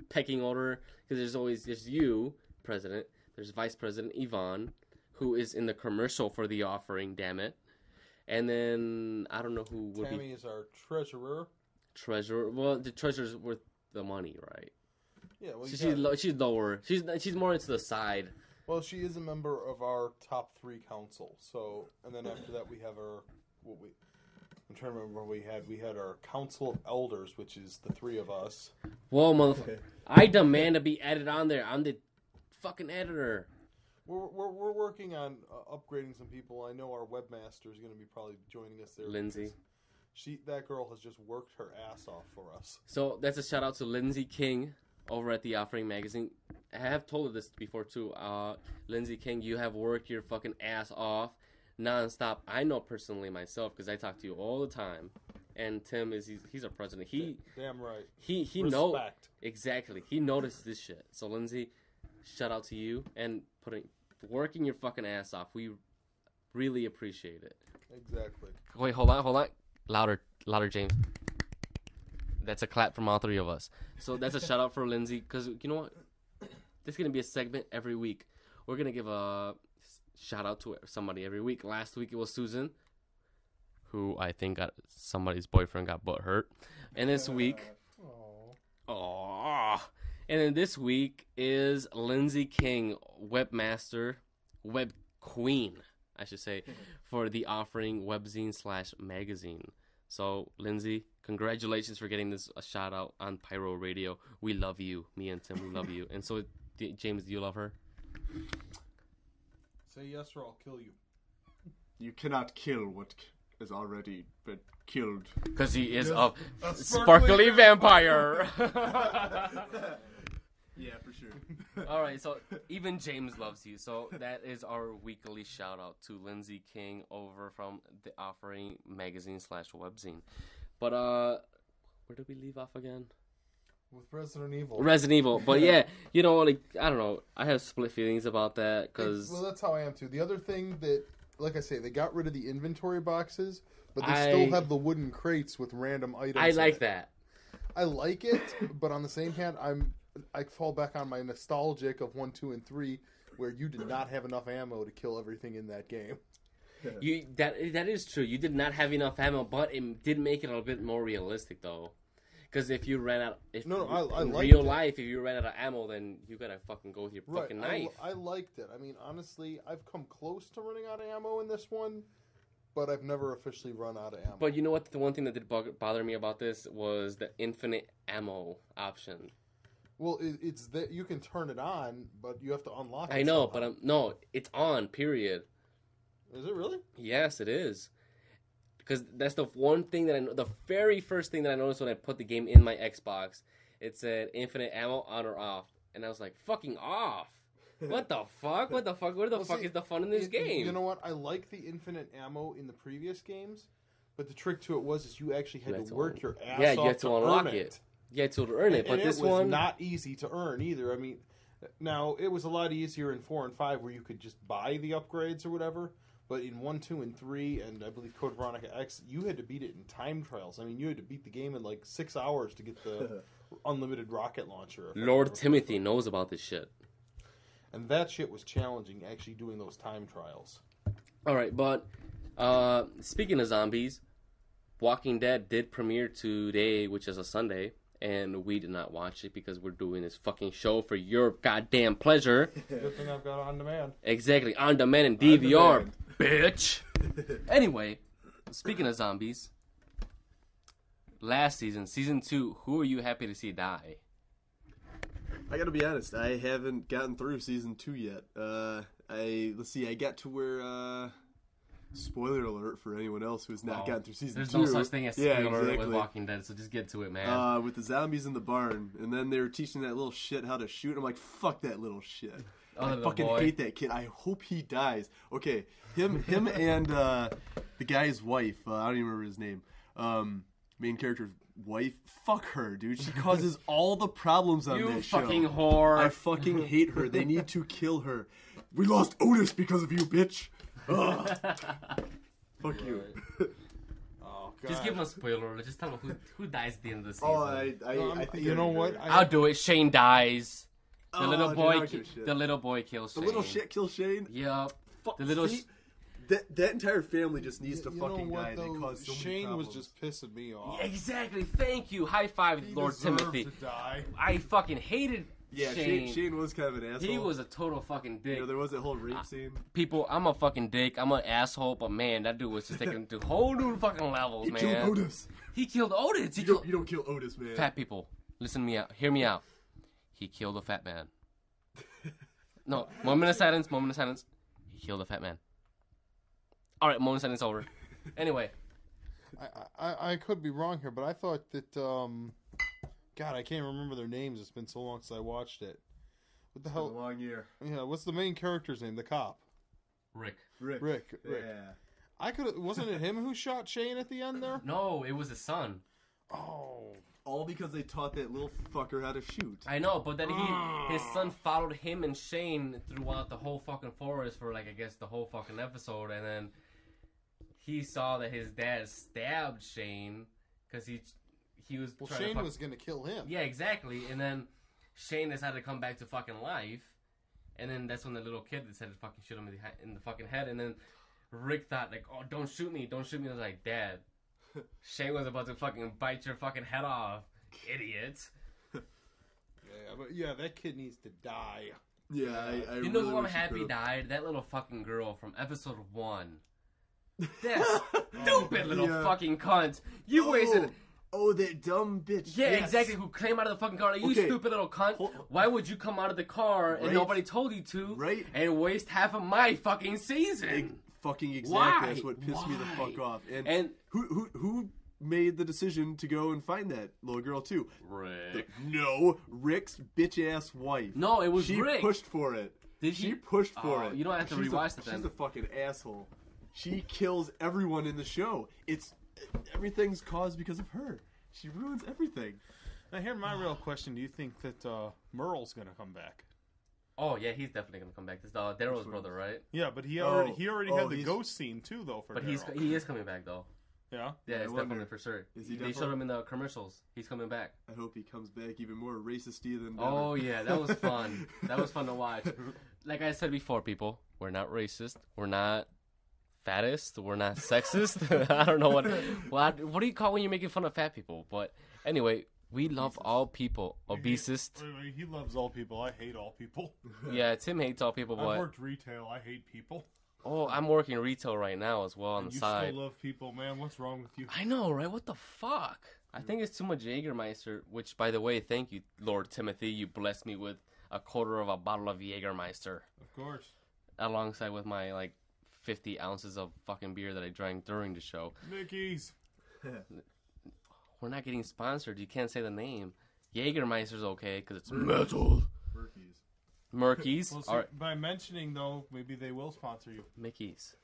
pecking order? Because there's you, President. There's Vice President Yvonne, who is in the commercial for the Offering. Damn it. And then I don't know who would be. Tammy is our treasurer. Treasurer. Well, the treasurer's worth the money, right? Yeah. Well, she's lower. She's more into the side. Well, she is a member of our top 3 council. So, and then after that we have our I'm trying to remember what we had. We had our council of elders, which is the 3 of us. Whoa, motherfucker! I demand to be added on there. I'm the fucking editor. We're working on upgrading some people. I know our webmaster is going to be probably joining us there. Lindsay. That girl has just worked her ass off for us. So that's a shout out to Lindsay King over at the Offering magazine. I have told her this before too. Lindsay King, you have worked your fucking ass off nonstop. I know personally myself because I talk to you all the time. And Tim he's a president. Damn right. He knows exactly. He noticed this shit. So Lindsay, shout out to you and working your fucking ass off. We really appreciate it. Exactly. Wait, hold on. Louder, James. That's a clap from all 3 of us. So that's a shout out for Lindsay, because you know what? This is going to be a segment every week. We're going to give a shout out to somebody every week. Last week it was Susan, who I think somebody's boyfriend got butthurt. And this week... Aww. And then this week is Lindsay King, webmaster, web queen, I should say, for the Offering webzine/magazine. So, Lindsay, congratulations for getting this a shout out on Pyro Radio. We love you. Me and Tim, we love you. And so, James, do you love her? Say yes or I'll kill you. You cannot kill what has already been killed. Because he is a sparkly vampire. Yeah, for sure. All right, so even James loves you. So that is our weekly shout out to Lindsay King over from the Offering magazine/webzine. But where did we leave off again? With Resident Evil. Resident Evil. But yeah, you know, like, I don't know. I have split feelings about that because... Well, that's how I am too. The other thing that, like I say, they got rid of the inventory boxes, but they still have the wooden crates with random items. I like that. I like it, but on the same hand, I fall back on my nostalgic of 1, 2, and 3, where you did not have enough ammo to kill everything in that game. That is true. You did not have enough ammo, but it did make it a bit more realistic, though. Because if you ran out, in real life, if you ran out of ammo, then you gotta fucking go with your fucking knife. I liked it. I mean, honestly, I've come close to running out of ammo in this one, but I've never officially run out of ammo. But you know what? The one thing that did bother me about this was the infinite ammo option. Well, it's that you can turn it on, but you have to unlock it. I know, but no, it's on. Period. Is it really? Yes, it is. Because that's the one thing that I know. The very first thing that I noticed when I put the game in my Xbox it said infinite ammo on or off, and I was like, fucking off. What the fuck? What the fuck? Where the fuck is the fun in this game? You know what? I like the infinite ammo in the previous games, but the trick to it is you actually had to work your ass off. Yeah, you had to unlock earn it. You had to earn it, but and this it was one not easy to earn either. I mean, now it was a lot easier in 4 and 5 where you could just buy the upgrades or whatever. But in 1, 2, and 3, and I believe Code Veronica X, you had to beat it in time trials. I mean, you had to beat the game in like 6 hours to get the unlimited rocket launcher. Lord Timothy knows about this shit. And that shit was challenging, actually doing those time trials. All right, but speaking of zombies, Walking Dead did premiere today, which is a Sunday, and we did not watch it because we're doing this fucking show for your goddamn pleasure. Good thing I've got it on demand. Exactly, on demand and DVR, bitch. Anyway, speaking of zombies, last season, season 2, who are you happy to see die? I gotta be honest, I haven't gotten through season 2 yet. I got to where, spoiler alert for anyone else who's not gotten through season 2. There's no such thing as spoiler alert with Walking Dead, so just get to it, man. With the zombies in the barn, and then they were teaching that little shit how to shoot. I'm like, fuck that little shit. I fucking hate that kid. I hope he dies. Okay, him and the guy's wife, I don't even remember his name, main character's wife, fuck her, dude. She causes all the problems on that show. You fucking whore. I fucking hate her. They need to kill her. We lost Otis because of you, bitch. Fuck you. Oh, God. Just give him a spoiler. Just tell him who dies at the end of the season. Oh, I think you know what? I'll do it. Shane dies. The little boy. Dude, the little boy kills Shane. The little shit kills Shane. Yep. The little. That entire family just needs to fucking die. They cause so Shane many was problems. just pissing me off. Yeah, exactly. Thank you. High five, He Lord deserved Timothy. to die. I fucking hated Shane. Shane was kind of an asshole. He was a total fucking dick. You know, there was that whole rape scene. People, I'm a fucking dick. I'm an asshole, but man, that dude was just taking it to whole new fucking levels, He man. killed Otis. He killed Otis. You don't kill Otis, man. Fat people, listen to me out. Hear me out. He killed a fat man. No, moment of silence. Moment of silence. He killed a fat man. All right, moment of silence over. Anyway, I could be wrong here, but I thought that God, I can't remember their names. It's been so long since I watched it. What the hell? It's been a long year. Yeah, what's the main character's name? The cop. Rick. Yeah. I could. Wasn't it him who shot Shane at the end there? No, it was his son. Oh. All because they taught that little fucker how to shoot. I know, but then his son followed him and Shane throughout the whole fucking forest for, like, I guess the whole fucking episode, and then he saw that his dad stabbed Shane because he was Well, trying Shane to was going to kill him. Yeah, exactly. And then Shane decided to come back to fucking life, and then that's when the little kid decided to fucking shoot him in the fucking head, and then Rick thought, like, oh, don't shoot me. I was like, Dad, Shane was about to fucking bite your fucking head off, idiot. Yeah, that kid needs to die. Yeah, I You know really who I'm wish he happy could've. died? That little fucking girl from episode 1. That stupid little fucking cunt. You wasted... Oh, that dumb bitch. Yeah, Yes. exactly, who came out of the fucking car. Like, you Okay. stupid little cunt. Why would you come out of the car and nobody told you to and waste half of my fucking season? Fucking exactly. Why? That's what pissed me the fuck off. And who made the decision to go and find that little girl too? Rick. Rick's bitch ass wife. No, it was she Rick. She pushed for it. Did she pushed for it. You don't have to rewatch it then. She's a fucking asshole. She kills everyone in the show. Everything's caused because of her. She ruins everything. Now, here's my real question. Do you think that Merle's going to come back? Oh, yeah, he's definitely going to come back. This is Daryl's brother, right? Yeah, but he already had the ghost scene, too, though, for But Daryl. he is coming back, though. Yeah? Yeah, it's definitely for sure. They showed him in the commercials. He's coming back. I hope he comes back even more racisty than ever. Oh, yeah, that was fun. That was fun to watch. Like I said before, people, we're not racist. We're not fattest. We're not sexist. I don't know what do you call when you're making fun of fat people? But anyway, we love all people. Obesist. Wait, he loves all people. I hate all people. Yeah, Tim hates all people, but I've worked retail. I hate people. Oh, I'm working retail right now as well on the side. You still love people, man. What's wrong with you? I know, right? What the fuck? I think it's too much Jägermeister, which, by the way, thank you, Lord Timothy. You blessed me with a quarter of a bottle of Jägermeister. Of course. Alongside with my, 50 ounces of fucking beer that I drank during the show. Mickey's. We're not getting sponsored. You can't say the name. Jägermeister's okay because it's metal. Murkies. Well, All right. by mentioning, though, maybe they will sponsor you. Mickey's.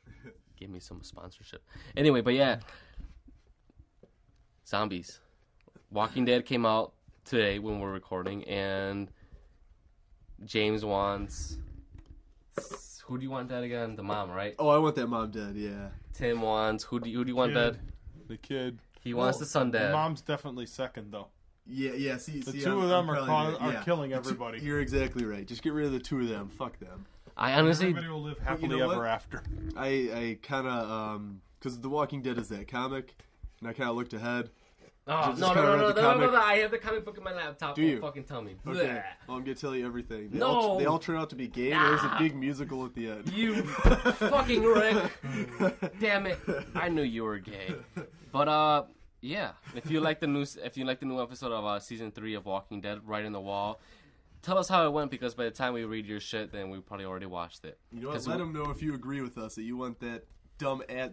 Give me some sponsorship. Anyway, but yeah. Zombies. Walking Dead came out today when we're recording, and James wants... Who do you want dead again? The mom, right? Oh, I want that mom dead, yeah. Tim wants... Who do you want dead? The kid. He wants the son dead. The mom's definitely second, though. Yeah, see, the two of them are killing everybody. You're exactly right. Just get rid of the two of them. Fuck them. I honestly... Everybody will live happily ever after. I kind of, because The Walking Dead is that comic, and I kind of looked ahead. Oh, no, I have the comic book in my laptop. Do you? Don't fucking tell me. Okay. Blech. Well, I'm going to tell you everything. They No. all turn out to be gay. There's a big musical at the end. You fucking Rick. Damn it. I knew you were gay. But, yeah. If you like the new episode of season 3 of Walking Dead, Right in the Wall, tell us how it went, because by the time we read your shit, then we probably already watched it. You know what? Let them know if you agree with us that you want that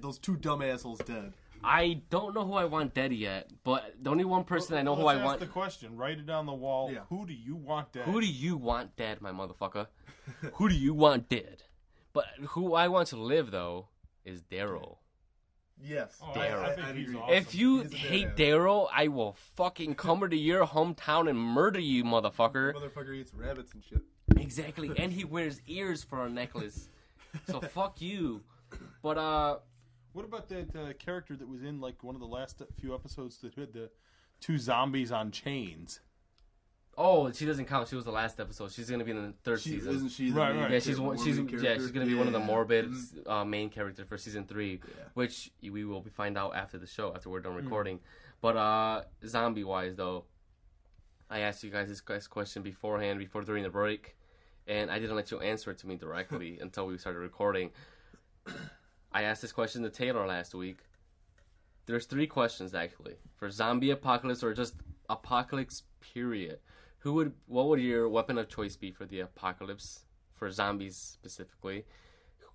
those two dumb assholes dead. I don't know who I want dead yet, but the only one person I know who I want... Let's ask the question. Write it on the wall. Yeah. Who do you want dead? Who do you want dead, my motherfucker? Who do you want dead? But who I want to live, though, is Daryl. Yes. Daryl. I think he's awesome. If you hate Daryl, I will fucking come to your hometown and murder you, motherfucker. Motherfucker eats rabbits and shit. Exactly. And he wears ears for a necklace. So fuck you. But, what about that character that was in like one of the last few episodes that had the two zombies on chains? Oh, she doesn't count. She was the last episode. She's gonna be in the third season. Isn't she the Right. Yeah, she's gonna be one of the morbid main characters for season 3, which we will find out after the show, after we're done recording. But zombie wise though, I asked you guys this question beforehand, during the break, and I didn't let you answer it to me directly until we started recording. I asked this question to Taylor last week. There's 3 questions actually for zombie apocalypse or just apocalypse period. What would your weapon of choice be for the apocalypse, for zombies specifically?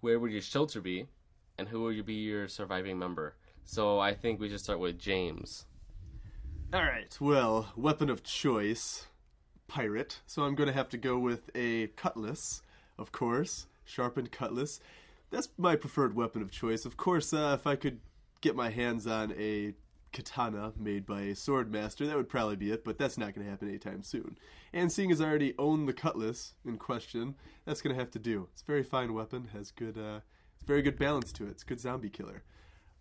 Where would your shelter be, and who would be your surviving member? So I think we should start with James. All right. Well, weapon of choice, pirate. So I'm going to have to go with a cutlass, of course, sharpened cutlass. That's my preferred weapon of choice. Of course, if I could get my hands on a katana made by a sword master, that would probably be it, but that's not going to happen anytime soon. And seeing as I already own the cutlass in question, that's going to have to do. It's a very fine weapon, has good, very good balance to it. It's a good zombie killer.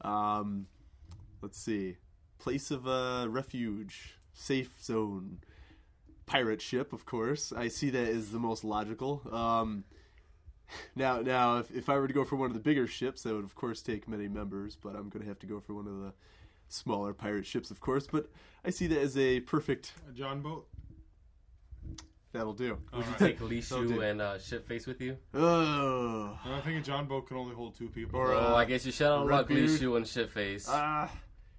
Let's see. Place of refuge, safe zone, pirate ship, of course. I see that as the most logical. Now, if I were to go for one of the bigger ships, that would of course take many members, but I'm going to have to go for one of the smaller pirate ships, of course. But I see that as a perfect... A John boat? That'll do. Would you take Lee Shu and Shitface with you? Oh. I think a John boat can only hold 2 people. Or, I guess you should unlock Lee Shu and Shitface.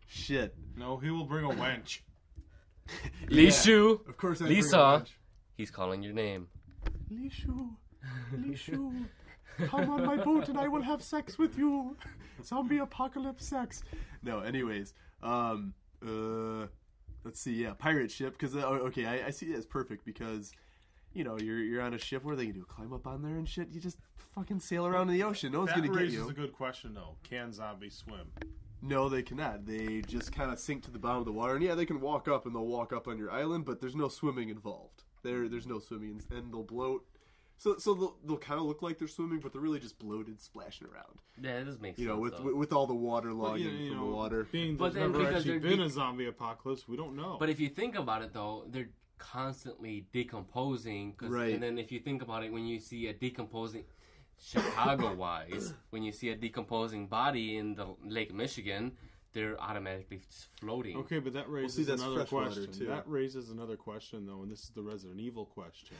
Shit. No, he will bring a wench. Lee Shu. Of course, Lisa. He's calling your name. Lee Shu. Lee Shu. Come on my boat and I will have sex with you. Zombie apocalypse sex. No, anyways. Let's see, pirate ship. Because, I see it as perfect because, you're on a ship. What are they going to do? Climb up on there and shit? You just fucking sail around in the ocean. No one's going to get you. That raises a good question, though. Can zombies swim? No, they cannot. They just kind of sink to the bottom of the water. And they can walk up and they'll walk up on your island, but there's no swimming involved. There's no swimming, and they'll bloat. So they'll kind of look like they're swimming, but they're really just bloated, splashing around. Yeah, it does make sense. With all the water logging from the water. But then never actually been a zombie apocalypse, we don't know. But if you think about it, though, they're constantly decomposing. Right. And then if you think about it, when you see a decomposing, Chicago-wise, when you see a decomposing body in the Lake Michigan, they're automatically just floating. Okay, but that raises another question. That raises another question, though, and this is the Resident Evil question.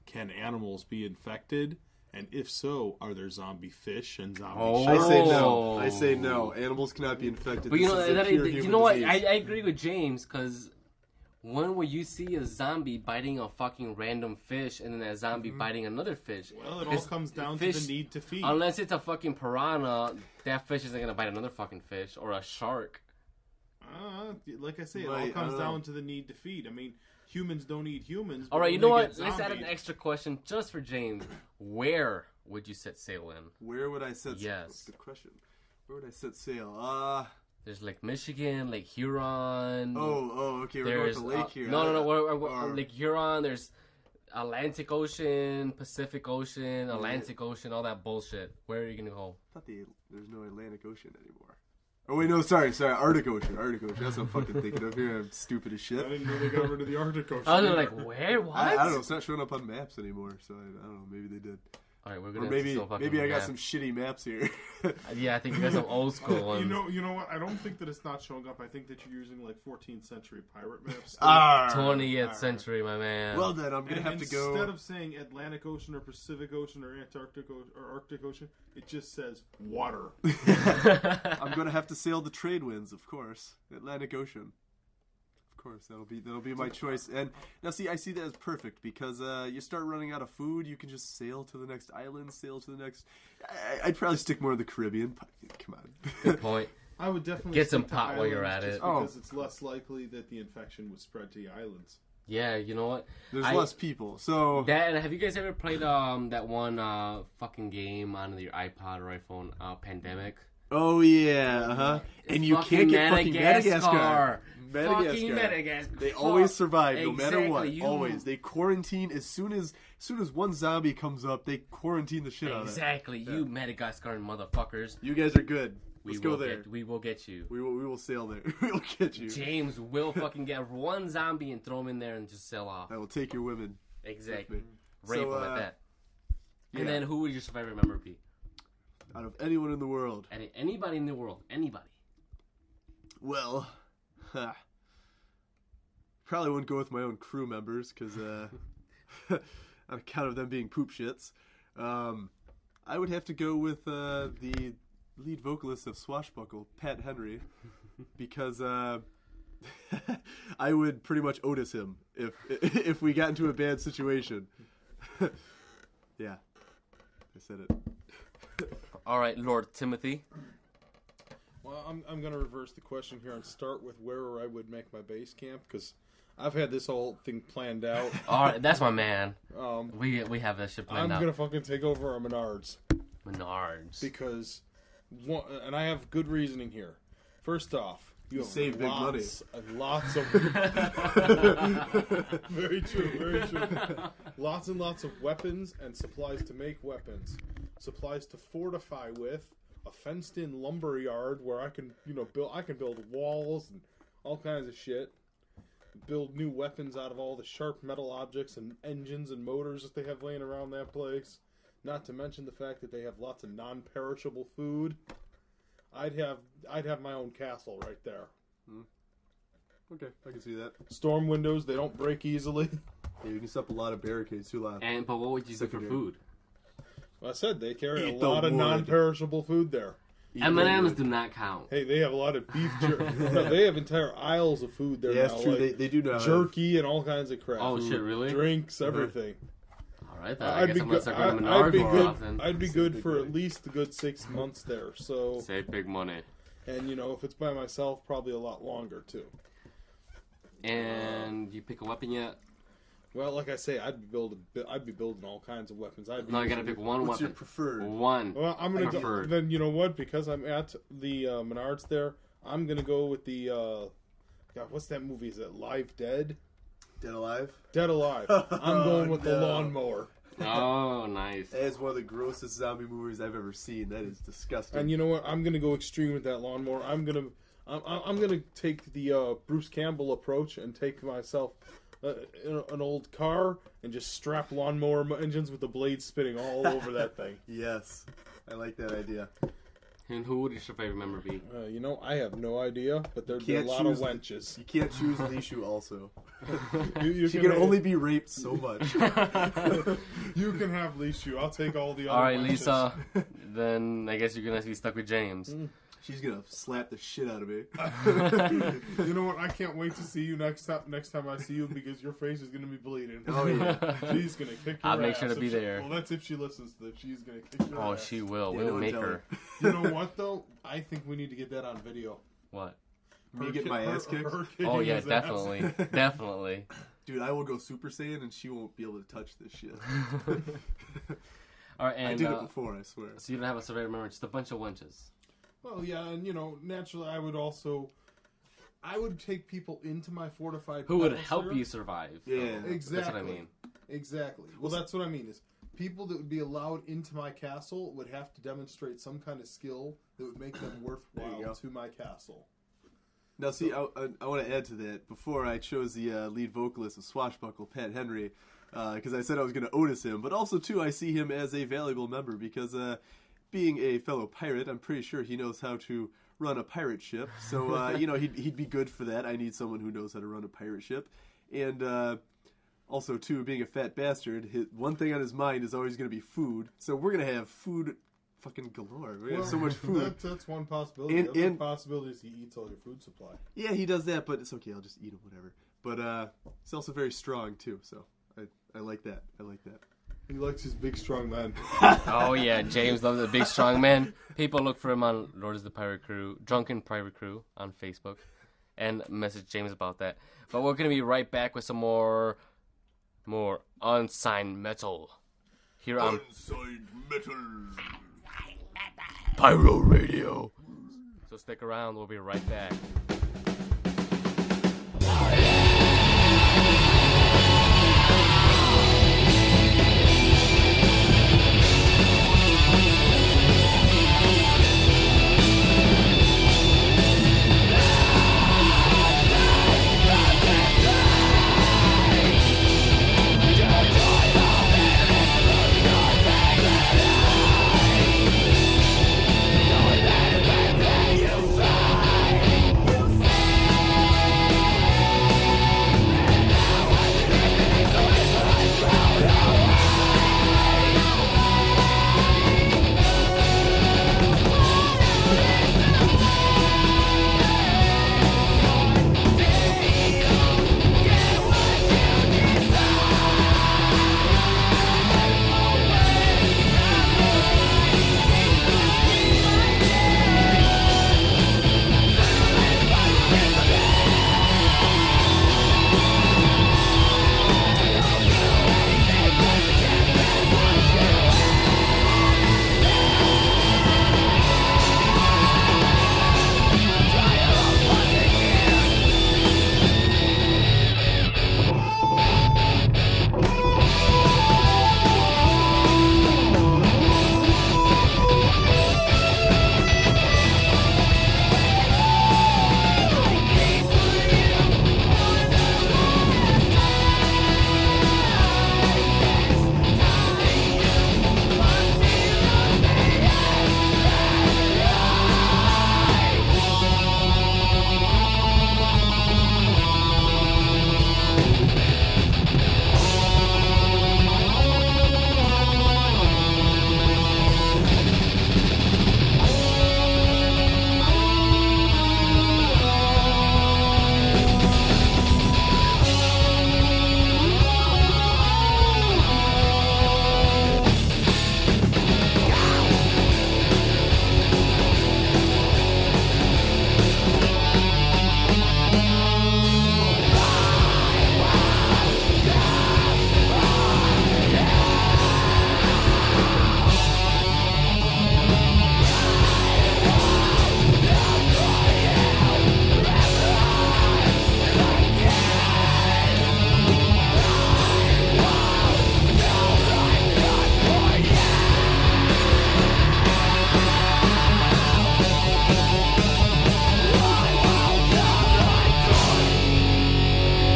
Can animals be infected? And if so, are there zombie fish and zombie sharks? I say no. Animals cannot be infected. But what? I agree with James, because when will you see a zombie biting a fucking random fish and then that zombie biting another fish? Well, it all comes down to the need to feed. Unless it's a fucking piranha, that fish isn't going to bite another fucking fish, or a shark. Like I say, it all comes down to the need to feed. I mean, humans don't eat humans. All right, you when know they what? get Let's add an zombied- extra question just for James. Where would you set sail in? Where would I set sail? Yes. That's a good question. Where would I set sail? There's Lake Michigan, Lake Huron. Okay, we're going to Lake here. No, Lake Huron. There's Atlantic Ocean, Pacific Ocean, Atlantic Ocean, all that bullshit. Where are you gonna go? I thought there's no Atlantic Ocean anymore. Oh wait, no, sorry, Arctic Ocean. That's what I'm fucking thinking of here. I'm stupid as shit. I didn't know they got rid of the Arctic Ocean. I was like, where? What? I don't know. It's not showing up on maps anymore, so I don't know. Maybe they did. All right, we're gonna. Or maybe I got some shitty maps here. Yeah, I think you got some old school ones. You know what? I don't think that it's not showing up. I think that you're using like 14th century pirate maps. 20th century, my man. Well then, I'm gonna have to go. Instead of saying Atlantic Ocean or Pacific Ocean or Antarctic or Arctic Ocean, it just says water. I'm gonna have to sail the trade winds, of course. Atlantic Ocean. Of course, that'll be my choice. And now, see, I see that as perfect because you start running out of food, you can just sail to the next island, sail to the next. I'd probably stick more in the Caribbean. Come on. Good point. I would definitely get some stick to pot while you're at islands it. because it's less likely that the infection would spread to the islands. Yeah, you know what? There's less people, so that. And have you guys ever played that one fucking game on your iPod or iPhone, Pandemic? Oh yeah, And you can't get fucking Madagascar. Fucking Madagascar. They always survive, no matter Exactly, what. Always. They quarantine as soon as one zombie comes up. They quarantine the shit out of it. Exactly. You Madagascaran motherfuckers. You guys are good. Let's go there. We will get you. We will sail there. We will get you. James will fucking get one zombie and throw him in there and just sail off. I will take your women. Exactly. Rape them at that. Yeah. And then who would your survivor member be? Out of anyone in the world. Anybody in the world. Anybody. Well, probably wouldn't go with my own crew members because on account of them being poop shits. I would have to go with the lead vocalist of Swashbuckle, Pat Henry, because I would pretty much Otis him if we got into a bad situation. Yeah, I said it. All right, Lord Timothy. Well, I'm going to reverse the question here and start with where I would make my base camp because I've had this whole thing planned out. All right, that's my man. We have that shit planned out. I'm going to fucking take over a Menards. Menards. Because, and I have good reasoning here. First off, you save big money. Lots of... Very true, very true. Lots and lots of weapons and supplies to make weapons. Supplies to fortify with. A fenced-in lumber yard where I can, build walls and all kinds of shit. Build new weapons out of all the sharp metal objects and engines and motors that they have laying around that place. Not to mention the fact that they have lots of non-perishable food. I'd have my own castle right there. Okay, I can see that. Storm windows, they don't break easily. Yeah, you can set up a lot of barricades too. But what would you do for food? Well, I said they carry Eat a lot of the wood. non-perishable food there. M&M's do not count. Hey, they have a lot of beef jerky. No, they have entire aisles of food there. Yeah, now, it's true. like they do now. jerky and all kinds of crap. Oh shit, really? Drinks, everything. All right, then. I guess I'm gonna start going to Menards more often. I'd be good for at least a good 6 months there. So save big money. And if it's by myself, probably a lot longer too. And you pick a weapon yet? Well, like I say, I'd be building all kinds of weapons. I gotta pick one What's weapon. your preferred? One. Well, I'm gonna go. Then you know what? Because I'm at the Menards there, I'm gonna go with the. God, what's that movie? Is it Live Dead? Dead Alive? Dead Alive. I'm going with the lawnmower. Oh, nice. That is one of the grossest zombie movies I've ever seen. That is disgusting. And you know what? I'm gonna go extreme with that lawnmower. I'm gonna take the Bruce Campbell approach and take myself an old car and just strap lawnmower engines with the blades spinning all over that thing. Yes, I like that idea. And who would your favorite member be? I have no idea, but there'd be a lot of wenches. You can't choose Lishu also. She can only be raped so much. You can have Lishu. I'll take all the other All right, wenches. Lisa. Then I guess you're going to be stuck with James. She's going to slap the shit out of me. You know what? I can't wait to see you next time I see you because your face is going to be bleeding. Oh, yeah. She's going to kick your I'll ass. make sure to be there. Well, that's if she listens to this. She's going to kick your ass. Oh, she will. Yeah, We'll don't make tell her. You know what, though? I think we need to get that on video. What? Me getting my ass kicked? Her Oh, yeah, his definitely. ass. Definitely. Dude, I will go Super Saiyan and she won't be able to touch this shit. All right, and I did it before, I swear. So you don't have a survey, remember, just a bunch of wenches. Well, yeah, and naturally, I would take people into my fortified. Who would battle help sphere. you survive. Yeah, exactly. That's what I mean. Exactly. Well, that's what I mean is people that would be allowed into my castle would have to demonstrate some kind of skill that would make them worthwhile to my castle. Now, see, I want to add to that. Before I chose the lead vocalist of Swashbuckle, Pat Henry, because I said I was going to Otis him, but also, too, I see him as a valuable member because being a fellow pirate, I'm pretty sure he knows how to run a pirate ship. So, he'd be good for that. I need someone who knows how to run a pirate ship. And also, too, being a fat bastard, one thing on his mind is always going to be food. So we're going to have food fucking galore. We have so much food. That's one possibility. The other possibility is he eats all your food supply. Yeah, he does that, but it's okay. I'll just eat him, whatever. But he's also very strong, too, so I like that. I like that. He likes his big, strong men. Oh, yeah. James loves the big, strong men. People look for him on Lord of the Pirate Crew, Drunken Pirate Crew on Facebook, and message James about that. But we're going to be right back with some more unsigned metal here on Unsigned Metal. Pyro Radio. So stick around. We'll be right back.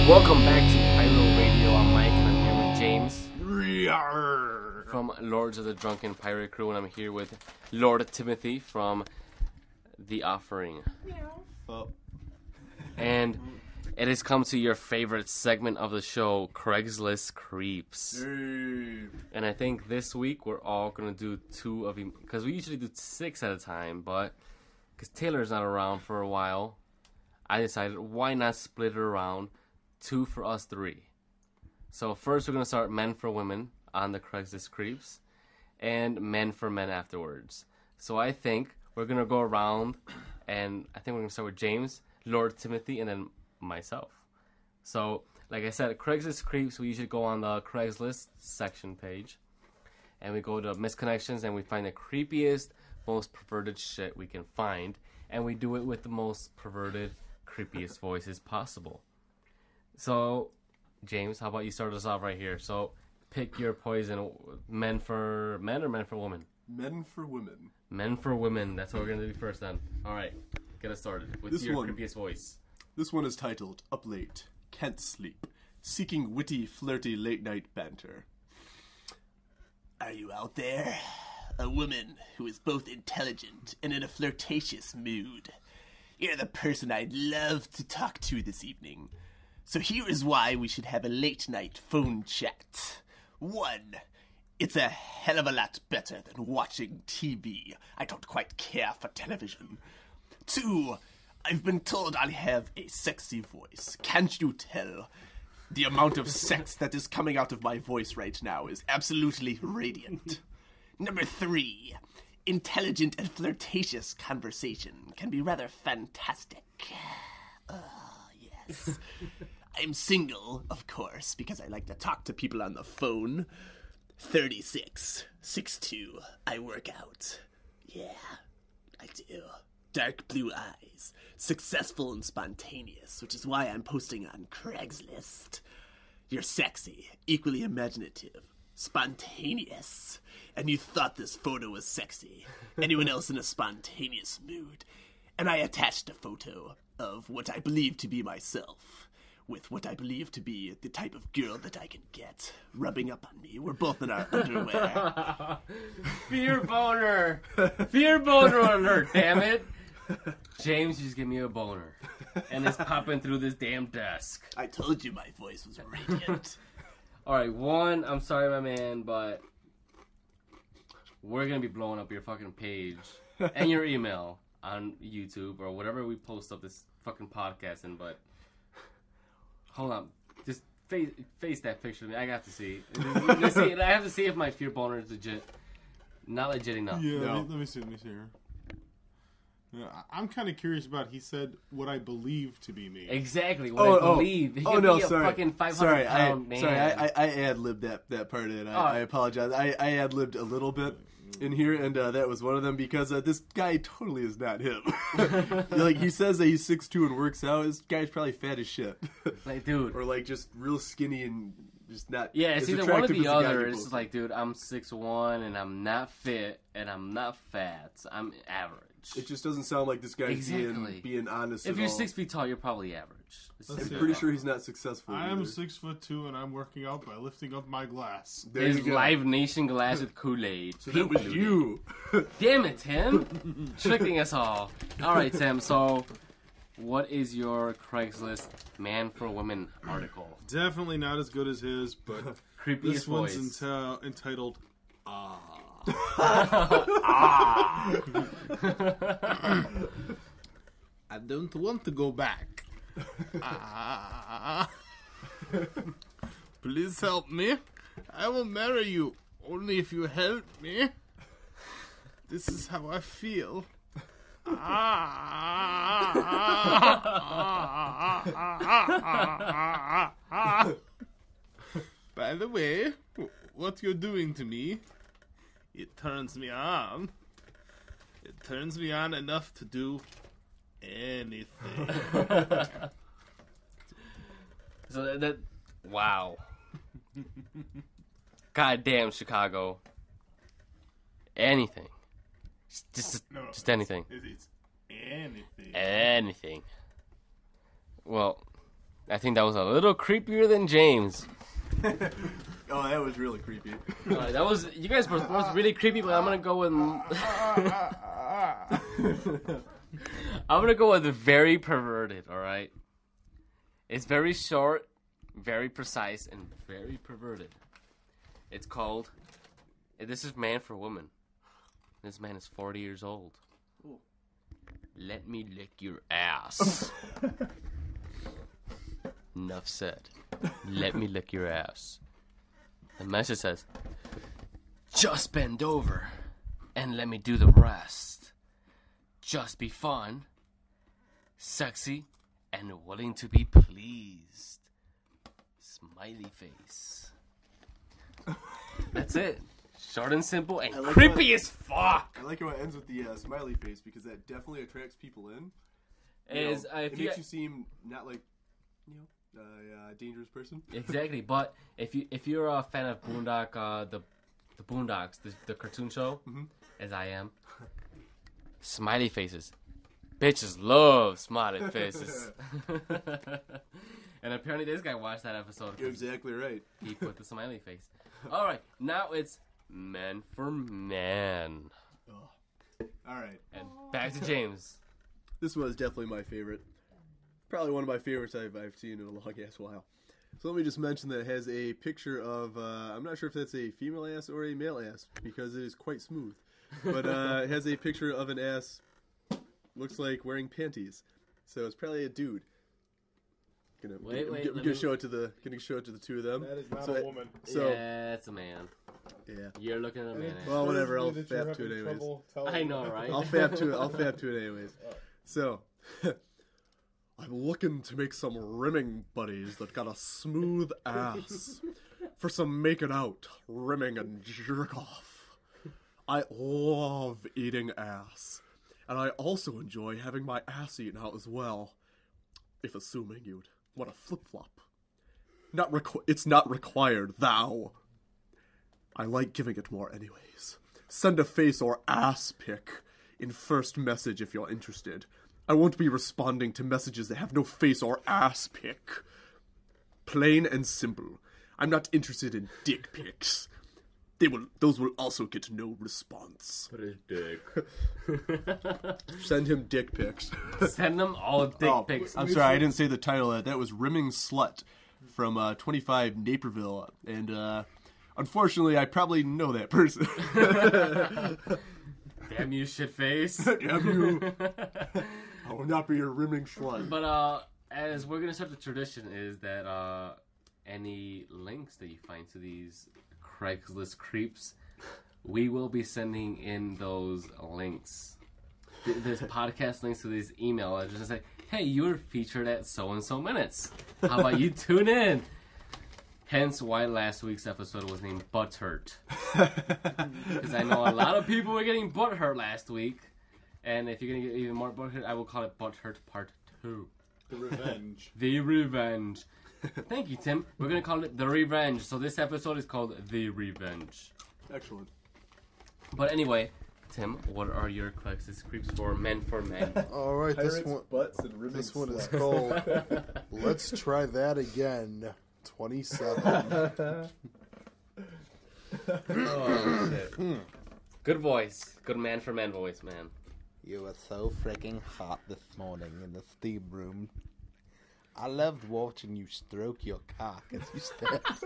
Welcome back to Pyro Radio. I'm Mike and I'm here with James from Lords of the Drunken Pirate Crew, and I'm here with Lord Timothy from The Offering. Oh. And it has come to your favorite segment of the show, Craigslist Creeps. And I think this week we're all going to do 2 of them, because we usually do 6 at a time, but because Taylor's not around for a while, I decided why not split it around 2 for us 3. So first we're going to start men for women on the Craigslist Creeps, and men for men afterwards. So I think we're going to go around, and I think we're going to start with James, Lord Timothy, and then myself. So like I said, Craigslist Creeps, we usually go on the Craigslist section page. And we go to misconnections and we find the creepiest, most perverted shit we can find. And we do it with the most perverted, creepiest voices possible. So, James, how about you start us off right here? So, pick your poison. Men for men or men for women? Men for women. Men for women. That's what we're going to do first then. All right. Get us started with your creepiest voice. This one is titled, Up Late, Can't Sleep, Seeking Witty, Flirty Late-Night Banter. Are you out there? A woman who is both intelligent and in a flirtatious mood. You're the person I'd love to talk to this evening. So here is why we should have a late-night phone chat. 1. It's a hell of a lot better than watching TV. I don't quite care for television. 2. I've been told I have a sexy voice. Can't you tell? The amount of sex that is coming out of my voice right now is absolutely radiant. 3. Intelligent and flirtatious conversation can be rather fantastic. Yes. I'm single, of course, because I like to talk to people on the phone. 36, 6'2", I work out. Yeah, I do. Dark blue eyes, successful and spontaneous, which is why I'm posting on Craigslist. You're sexy, equally imaginative, spontaneous, and you thought this photo was sexy. Anyone else in a spontaneous mood? And I attached a photo of what I believe to be myself, with what I believe to be the type of girl that I can get, rubbing up on me. We're both in our underwear. Fear boner! Fear boner on her, damn it! James, just give me a boner. And it's popping through this damn desk. I told you my voice was radiant. Alright, 1, I'm sorry, my man, but we're gonna be blowing up your fucking page and your email on YouTube or whatever we post up this fucking podcast in, but hold on. Just face that picture of me. I got to see. I have to see if my fear boner is legit. Not legit enough. Yeah, No. let me see here. Yeah, I'm kind of curious about. He said what I believe to be me. Exactly what I believe. He could be a sorry. fucking 500-pound man. Sorry, I ad-libbed that part in. I apologize. I ad-libbed a little bit in here, and that was one of them because this guy totally is not him. Like, he says that he's 6'2" and works out. This guy's probably fat as shit. Like, dude. Or, like, just real skinny and just not Yeah, it's as either one or attractive the as guy other. you're It's posting. like, dude, I'm 6'1", and I'm not fit, and I'm not fat. I'm average. It just doesn't sound like this guy's being honest If at you're all. 6 feet tall, you're probably average. I'm pretty sure he's not successful. I am either. 6'2" and I'm working out by lifting up my glass. There you His go. Live Nation glass with Kool-Aid. So that was you. Damn it, Tim. Tricking us all. All right, Tim. So, what is your Craigslist man for women article? Definitely not as good as his, but Creepiest this one's voice. entitled Ah. I don't want to go back. Please help me. I will marry you only if you help me. This is how I feel. By the way, what you're doing to me, it turns me on. It turns me on enough to do anything. So that wow. Goddamn Chicago. Anything. Just anything. It's anything. Anything. Well, I think that was a little creepier than James. Oh, that was really creepy. That was you guys were both really creepy, but I'm gonna go with I'm gonna go with very perverted. All right, it's very short, very precise, and very perverted. It's called. This is man for woman. This man is 40 years old. Ooh. Let me lick your ass. Enough said. Let me lick your ass. The message says, just bend over and let me do the rest. Just be fun, sexy, and willing to be pleased. smiley face. That's it. Short and simple and like creepy as fuck. I like how it ends with the smiley face because that definitely attracts people in. It makes you seem not like, a dangerous person. Exactly, but if you're a fan of the Boondocks, the cartoon show, as I am, smiley faces. Bitches love smiley faces. And apparently this guy watched that episode. You're exactly right. He put the smiley face. All right, now it's man for man. All right. And back to James. This was definitely my favorite. Probably one of my favorites I've seen in a long ass while. So let me just mention that it has a picture of, I'm not sure if that's a female ass or a male ass, because it is quite smooth. But it has a picture of an ass, looks like wearing panties. So it's probably a dude. Gonna show it to the two of them. That is not a woman. Yeah, it's a man. Yeah. You're looking at a man. Well, whatever. I'll fap to it anyways. I know, right? I'll fap to it anyways. So, I'm looking to make some rimming buddies that got a smooth ass for some making out, rimming, and jerk off. I love eating ass, and I also enjoy having my ass eaten out as well. If assuming you'd want a flip-flop. It's not required, thou. I like giving it more anyways. Send a face or ass pic in first message if you're interested. I won't be responding to messages that have no face or ass pic. Plain and simple. I'm not interested in dick pics. Those will also get no response. What is dick? Send him dick pics. Send them all dick pics. I'm sorry, I didn't say the title of that. That was Rimming Slut from 25 Naperville. And unfortunately, I probably know that person. Damn you, shit face. Damn you. I will not be your rimming slut. But as we're going to start the tradition is that any links that you find to these Craigslist creeps, we will be sending in those links. There's podcast links to these email addresses. Say, hey, you were featured at so-and-so minutes. How about you tune in? Hence why last week's episode was named Butthurt. Because I know a lot of people were getting butthurt last week. And if you're going to get even more butthurt, I will call it Butthurt Part 2. The Revenge. The Revenge. Thank you, Tim. We're going to call it The Revenge. So this episode is called The Revenge. Excellent. But anyway, Tim, what are your Craigslist creeps for men? All right, this one is called Let's Try That Again. 27. Oh, shit. Good voice. Good man for men voice, man. You were so freaking hot this morning in the steam room. I loved watching you stroke your cock as you stepped.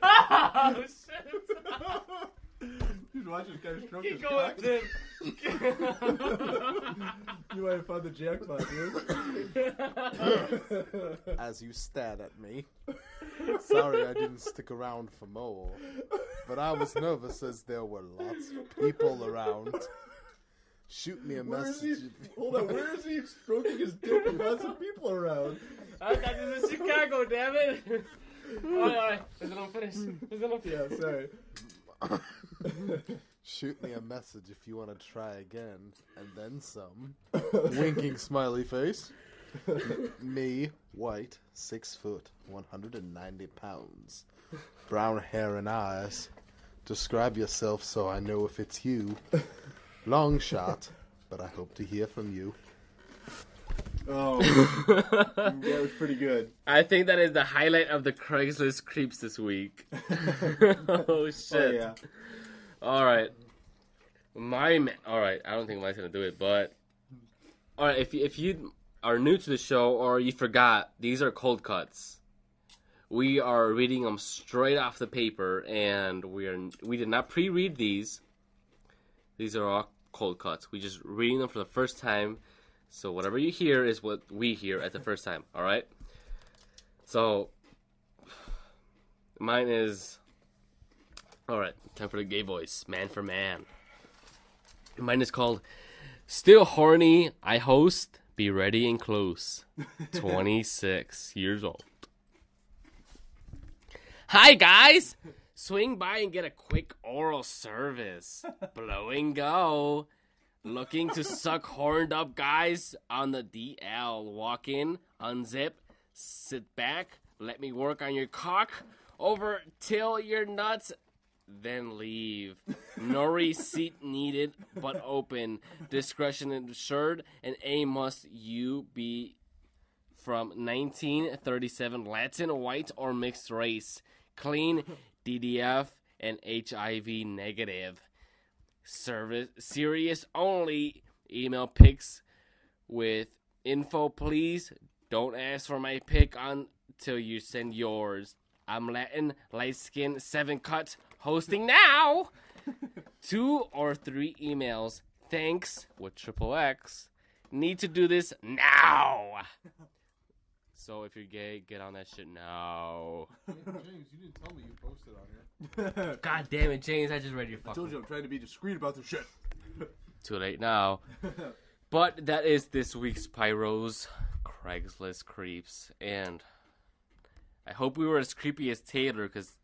Oh, shit. You watch this guy stroke Keep his going, cock. Tim. You might have found the jackpot, dude. As you stared at me. Sorry I didn't stick around for more. But I was nervous as there were lots of people around. Shoot me a message. Hold on, where is he stroking his dick with lots of people around? I thought this was Chicago, damn it. Alright. Is it unfinished? Is it unfinished? Yeah, sorry. Shoot me a message if you want to try again. And then some. Winking smiley face. Me, white, 6 foot, 190 pounds. Brown hair and eyes. Describe yourself so I know if it's you. Long shot, but I hope to hear from you. Oh, that was pretty good. I think that is the highlight of the Craigslist creeps this week. Oh, shit. Oh, yeah. Alright. Alright, I don't think mine's gonna do it, but... Alright, if you are new to the show or you forgot, these are cold cuts. We are reading them straight off the paper, and we did not pre-read these. These are all cold cuts. We just reading them for the first time. So whatever you hear is what we hear at the first time. All right. So mine is all right. Time for the gay voice, man for man. Mine is called "Still Horny." I host. Be ready and close. 26 years old. Hi, guys! Swing by and get a quick oral service. Blow and go. Looking to suck horned up guys on the DL. Walk in, unzip, sit back, let me work on your cock over till you're nuts, then leave. No receipt needed, but open. Discretion assured, and A must you be from 1937, Latin, white, or mixed race. Clean, DDF, and HIV negative. Service serious only. Email pics with info, please. Don't ask for my pic until you send yours. I'm Latin, light skin, 7 cut, hosting now. 2 or 3 emails. Thanks with XXX. Need to do this now. So if you're gay, get on that shit now. James, you didn't tell me you posted on here. God damn it, James! I just read your fucking. I told you I'm trying to be discreet about this shit. Too late now. But that is this week's Pyro's Craigslist Creeps, and I hope we were as creepy as Taylor, because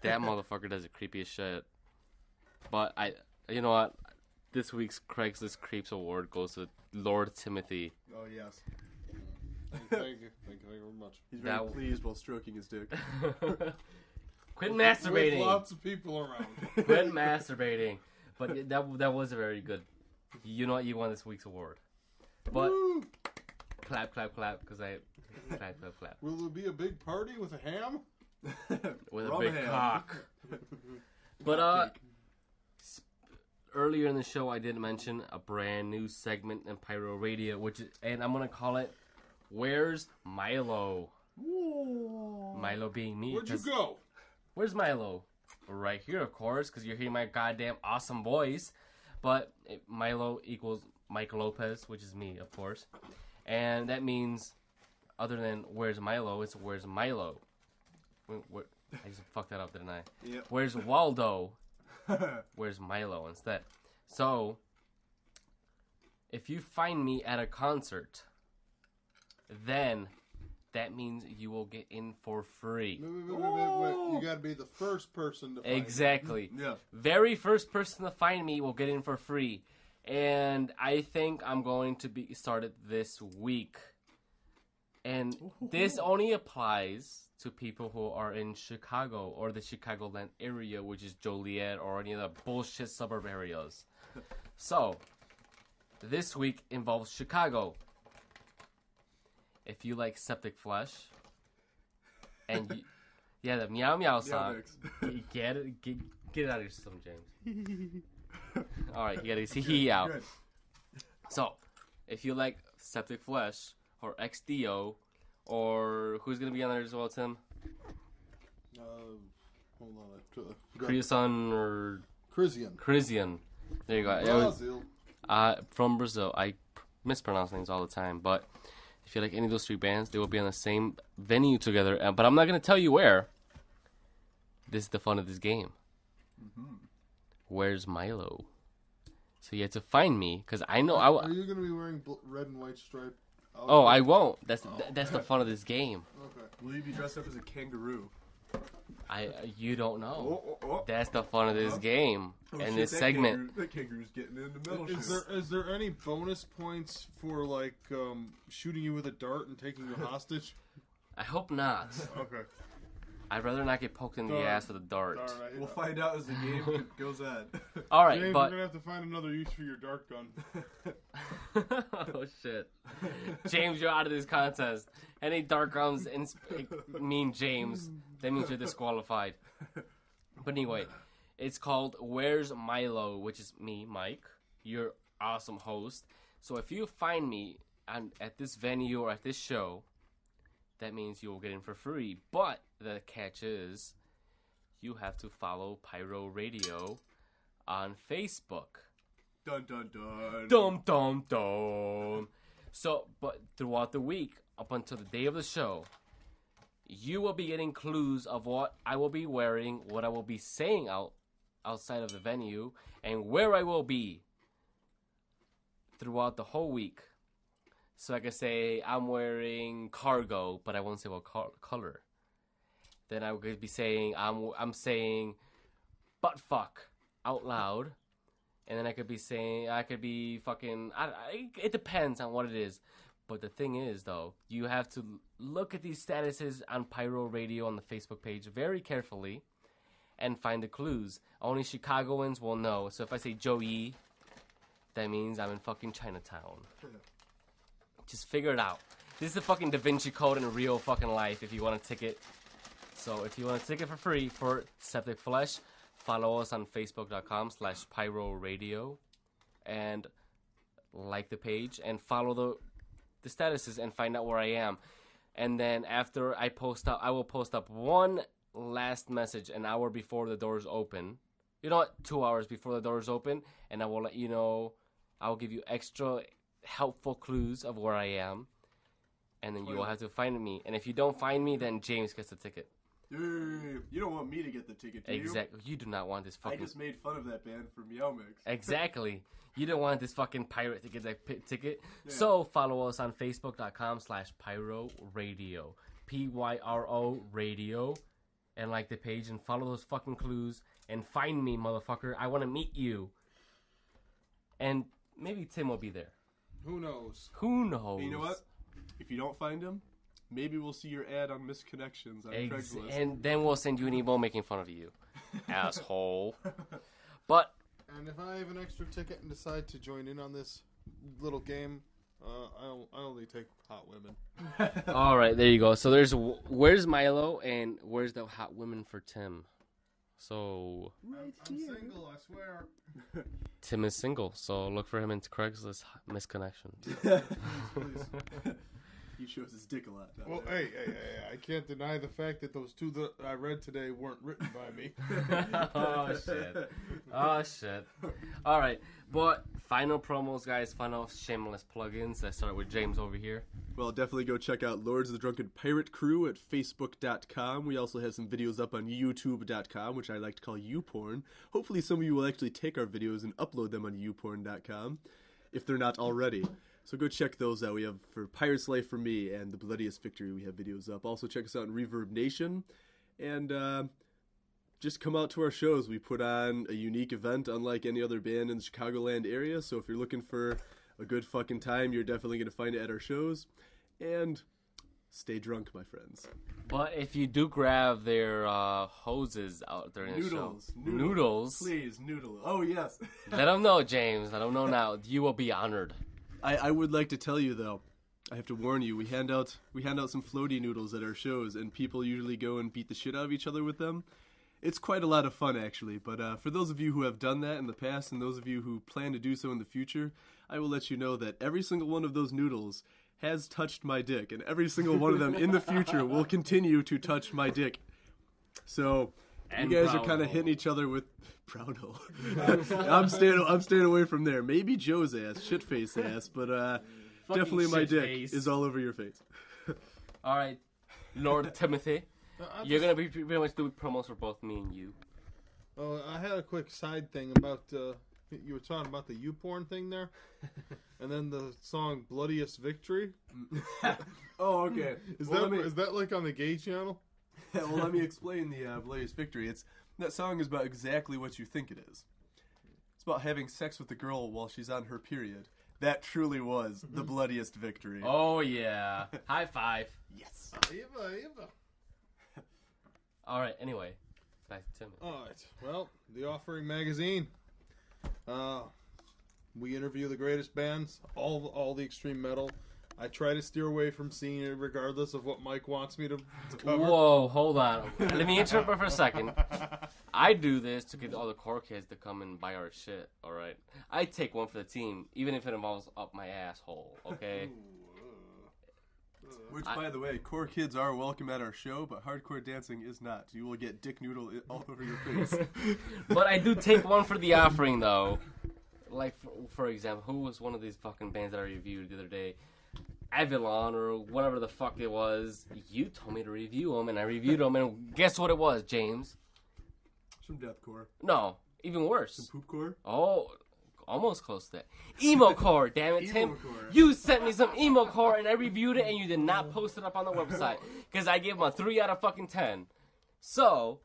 that motherfucker does the creepiest shit. But you know what? This week's Craigslist Creeps award goes to Lord Timothy. Oh yes. Thank you very much. He's very pleased while stroking his dick. Quit masturbating. With lots of people around. Quit masturbating. But that was a very good. You know what? You won this week's award. But Woo! clap, because I clap. Will there be a big party with a ham? With a big cock. But earlier in the show, I did mention a brand new segment in Pyro Radio, and I'm gonna call it "Where's Milo?" Whoa. Milo being me. Where'd you go? Where's Milo? Right here, of course, because you're hearing my goddamn awesome voice. But Milo equals Mike Lopez, which is me, of course. And that means, other than where's Milo, it's where's Milo. I just fucked that up, didn't I? Yep. Where's Waldo? Where's Milo instead? So, if you find me at a concert, then that means you will get in for free. Wait. You gotta be the first person to find Exactly. Yeah. Very first person to find me will get in for free. And I think I'm going to be started this week. And this only applies to people who are in Chicago or the Chicagoland area, which is Joliet or any other bullshit suburb areas. So, this week involves Chicago. If you like septic flesh, and the meow meow song, get it out of your system, James. All right, you gotta see out. Good. So, if you like septic flesh or XDO, or who's gonna be on there as well, Tim? Hold on. Creoson or Crisian. There you go. Brazil. From Brazil. I mispronounce names all the time, but if you like any of those 3 bands, they will be on the same venue together. But I'm not going to tell you where. This is the fun of this game. Mm-hmm. Where's Milo? So you have to find me, because I know... Are you going to be wearing red and white stripe? Oh, I won't. That's the fun of this game. Okay. Will you be dressed up as a kangaroo? You don't know. Oh. That's the fun of this game and this segment. That kangaroo's getting into metal Is there any bonus points for like shooting you with a dart and taking you hostage? I hope not. Okay. I'd rather not get poked in the ass with a dart. We'll find out as the game goes on. All right, James, but we're gonna have to find another use for your dart gun. Oh shit, James, you're out of this contest. Any dart guns mean James, that means you're disqualified. But anyway, it's called Where's Milo, which is me, Mike, your awesome host. So if you find me at this venue or at this show, that means you will get in for free. But the catch is, you have to follow Pyro Radio on Facebook. Dun dun dun. Dum dum dum. So, but throughout the week, up until the day of the show, you will be getting clues of what I will be wearing, what I will be saying outside of the venue, and where I will be throughout the whole week. So I can say I'm wearing cargo, but I won't say what color. then I would be saying I'm saying butt fuck out loud, and then I could be fucking. It depends on what it is. But the thing is, though, you have to look at these statuses on Pyro Radio on the Facebook page very carefully and find the clues. Only Chicagoans will know. So if I say Joey, that means I'm in fucking Chinatown. Just figure it out. This is the fucking Da Vinci Code in real fucking life if you want a ticket. So if you want a ticket for free for Septic Flesh, follow us on Facebook.com/Pyro Radio and like the page and follow the statuses and find out where I am. And then after I post up, I will post up one last message an hour before the doors open. You know what? 2 hours before the doors open, and I will let you know. I will give you extra helpful clues of where I am, and then you will have to find me. And if you don't find me, then James gets the ticket. You don't want me to get the ticket, do you? Exactly. You do not want this fucking... I just made fun of that band for Meow Mix. Exactly. You don't want this fucking pirate to get that ticket. Yeah. So follow us on Facebook.com/Pyro Radio. PYRO Radio. And like the page and follow those fucking clues. And find me, motherfucker. I want to meet you. And maybe Tim will be there. Who knows? Who knows? Hey, you know what? If you don't find him, maybe we'll see your ad on Misconnections on Craigslist. And then we'll send you an email making fun of you. Asshole. But... And if I have an extra ticket and decide to join in on this little game, I only take hot women. All right, there you go. So where's Milo and where's the hot women for Tim? So I'm single, I swear. Tim is single, so look for him in Craigslist Misconnections. Please. He shows his dick a lot. Well, hey, I can't deny the fact that those two that I read today weren't written by me. Oh, shit. All right, but final promos, guys. Final shameless plugins. Let's start with James over here. Well, definitely go check out Lords of the Drunken Pirate Crew at Facebook.com. We also have some videos up on YouTube.com, which I like to call YouPorn. Hopefully some of you will actually take our videos and upload them on YouPorn.com, if they're not already. So go check those out. We have for Pirate's Life for Me and The Bloodiest Victory, we have videos up. Also check us out in Reverb Nation. And just come out to our shows. We put on a unique event unlike any other band in the Chicagoland area. So if you're looking for a good fucking time, you're definitely going to find it at our shows. And stay drunk, my friends. But if you do grab their hoses out during the show. Noodles. Please, noodle. Oh, yes. Let them know, James. Let them know now. You will be honored. I would like to tell you, though, I have to warn you, we hand out some floaty noodles at our shows, and people usually go and beat the shit out of each other with them. It's quite a lot of fun, actually, but for those of you who have done that in the past, and those of you who plan to do so in the future, I will let you know that every single one of those noodles has touched my dick, and every single one of them in the future will continue to touch my dick. So... And you guys are kind of hitting each other with brown hole. I'm staying away from there. Maybe Joe's ass, shit-face ass, but definitely my dick is all over your face. All right, Lord Timothy, you're gonna be pretty much doing promos for both me and you. Oh, I had a quick side thing about you were talking about the YouPorn thing there, and then the song "Bloodiest Victory." Oh, okay. Is that like on the gay channel? Well, let me explain the Bloodiest Victory. That song is about exactly what you think it is. It's about having sex with the girl while she's on her period. That truly was the bloodiest victory. Oh, yeah. High five. Yes. All right, anyway. Back to Tim. All right. Well, The Offering Magazine. We interview the greatest bands, all the extreme metal. I try to steer away from seeing it regardless of what Mike wants me to cover. Whoa, hold on. Let me interrupt for a second. I do this to get all the core kids to come and buy our shit, all right? I take one for the team, even if it involves up my asshole, okay? Which, by the way, core kids are welcome at our show, but hardcore dancing is not. You will get dick noodle all over your face. But I do take one for the offering, though. Like, for example, who was one of these fucking bands that I reviewed the other day? Avalon or whatever the fuck it was. You told me to review them, and I reviewed them, and guess what it was, James? Some deathcore. No, even worse. Some poopcore? Oh, almost close to that. Emo-core, damn it, Tim. You sent me some emo-core, and I reviewed it, and you did not post it up on the website. Because I gave them a 3 out of fucking 10. So,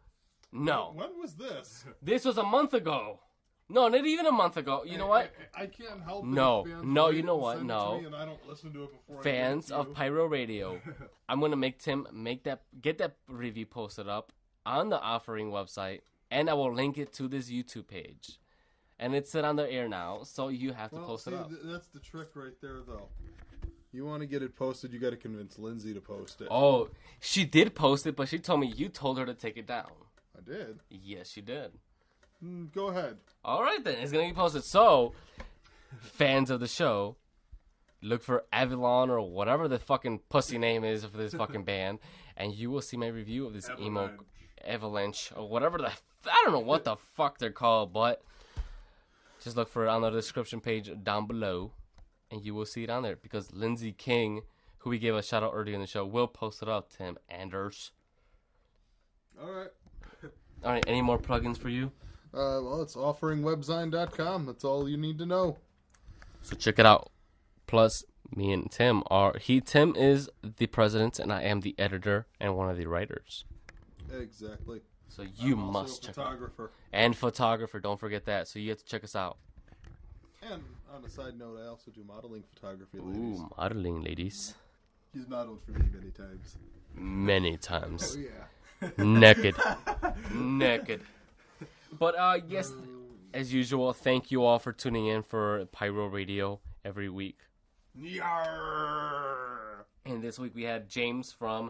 no. When was this? This was a month ago. No, not even a month ago. You know what? I can't help it. No, Fans no, wait you know and what? send it No. to me and I don't listen to it before Fans I of Pyro Radio, I'm gonna make Tim get that review posted up on the Offering website, and I will link it to this YouTube page. And it's on the air now, so you have to post it up. That's the trick right there, though. You want to get it posted, you got to convince Lindsay to post it. Oh, she did post it, but she told me you told her to take it down. I did. Yes, she did. Go ahead. All right, then. It's going to be posted. So, fans of the show, look for Avalon or whatever the fucking pussy name is for this fucking band, and you will see my review of this emo Avalanche or whatever I don't know what the fuck they're called, but just look for it on the description page down below, and you will see it on there because Lindsay King, who we gave a shout out earlier in the show, will post it up. Tim Anders. All right. All right. Any more plugins for you? Well, it's offeringwebzine.com. That's all you need to know. So check it out. Plus, me and Tim Tim is the president, and I am the editor and one of the writers. Exactly. So you I'm must also a check photographer. And photographer, don't forget that. So you have to check us out. And on a side note, I also do modeling photography, ladies. Ooh, modeling, ladies. He's modeled for me many times. Many times. Oh, yeah. Naked. Naked. But, yes, as usual, thank you all for tuning in for Pyro Radio every week. Yarr! And this week we had James from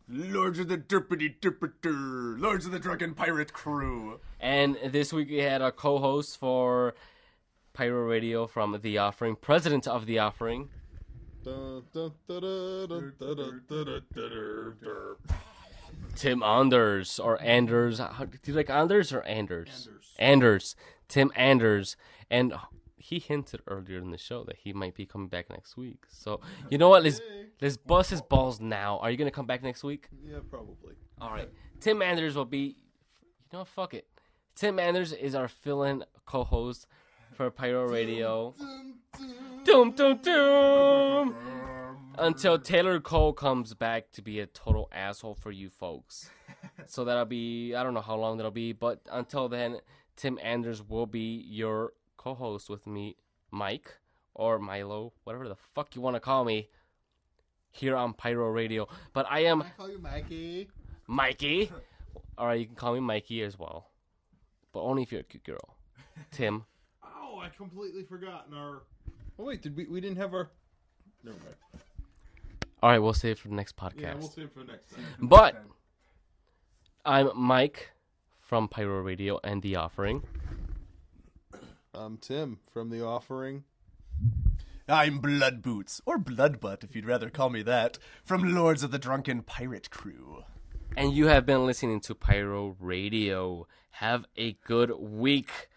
Lords of the Derpity-Derpiter, Lords of the Drunken Pirate Crew. And this week we had a co-host for Pyro Radio from The Offering, president of The Offering. Tim Anders, or Anders. Do you like Anders or Anders? Anders. Tim Anders. And he hinted earlier in the show that he might be coming back next week. So, you know what? Let's bust his balls now. Are you going to come back next week? Yeah, probably. All right. Tim Anders will be... You know what? Fuck it. Tim Anders is our fill-in co-host for Pyro Radio. Doom, doom, doom! Until Taylor Cole comes back to be a total asshole for you folks. So that'll be... I don't know how long that'll be, but until then, Tim Anders will be your co-host with me, Mike, or Milo, whatever the fuck you want to call me, here on Pyro Radio. But I am... I call you Mikey. Mikey. Alright, you can call me Mikey as well. But only if you're a cute girl. Tim. Oh, I completely forgotten our... Oh, wait, we didn't have our... Never mind. Alright, we'll save it for the next podcast. Yeah, we'll save it for the next time. But, I'm Mike from Pyro Radio and The Offering. I'm Tim from The Offering. I'm Blood Boots, or Blood Butt if you'd rather call me that, from Lords of the Drunken Pirate Crew. And you have been listening to Pyro Radio. Have a good week.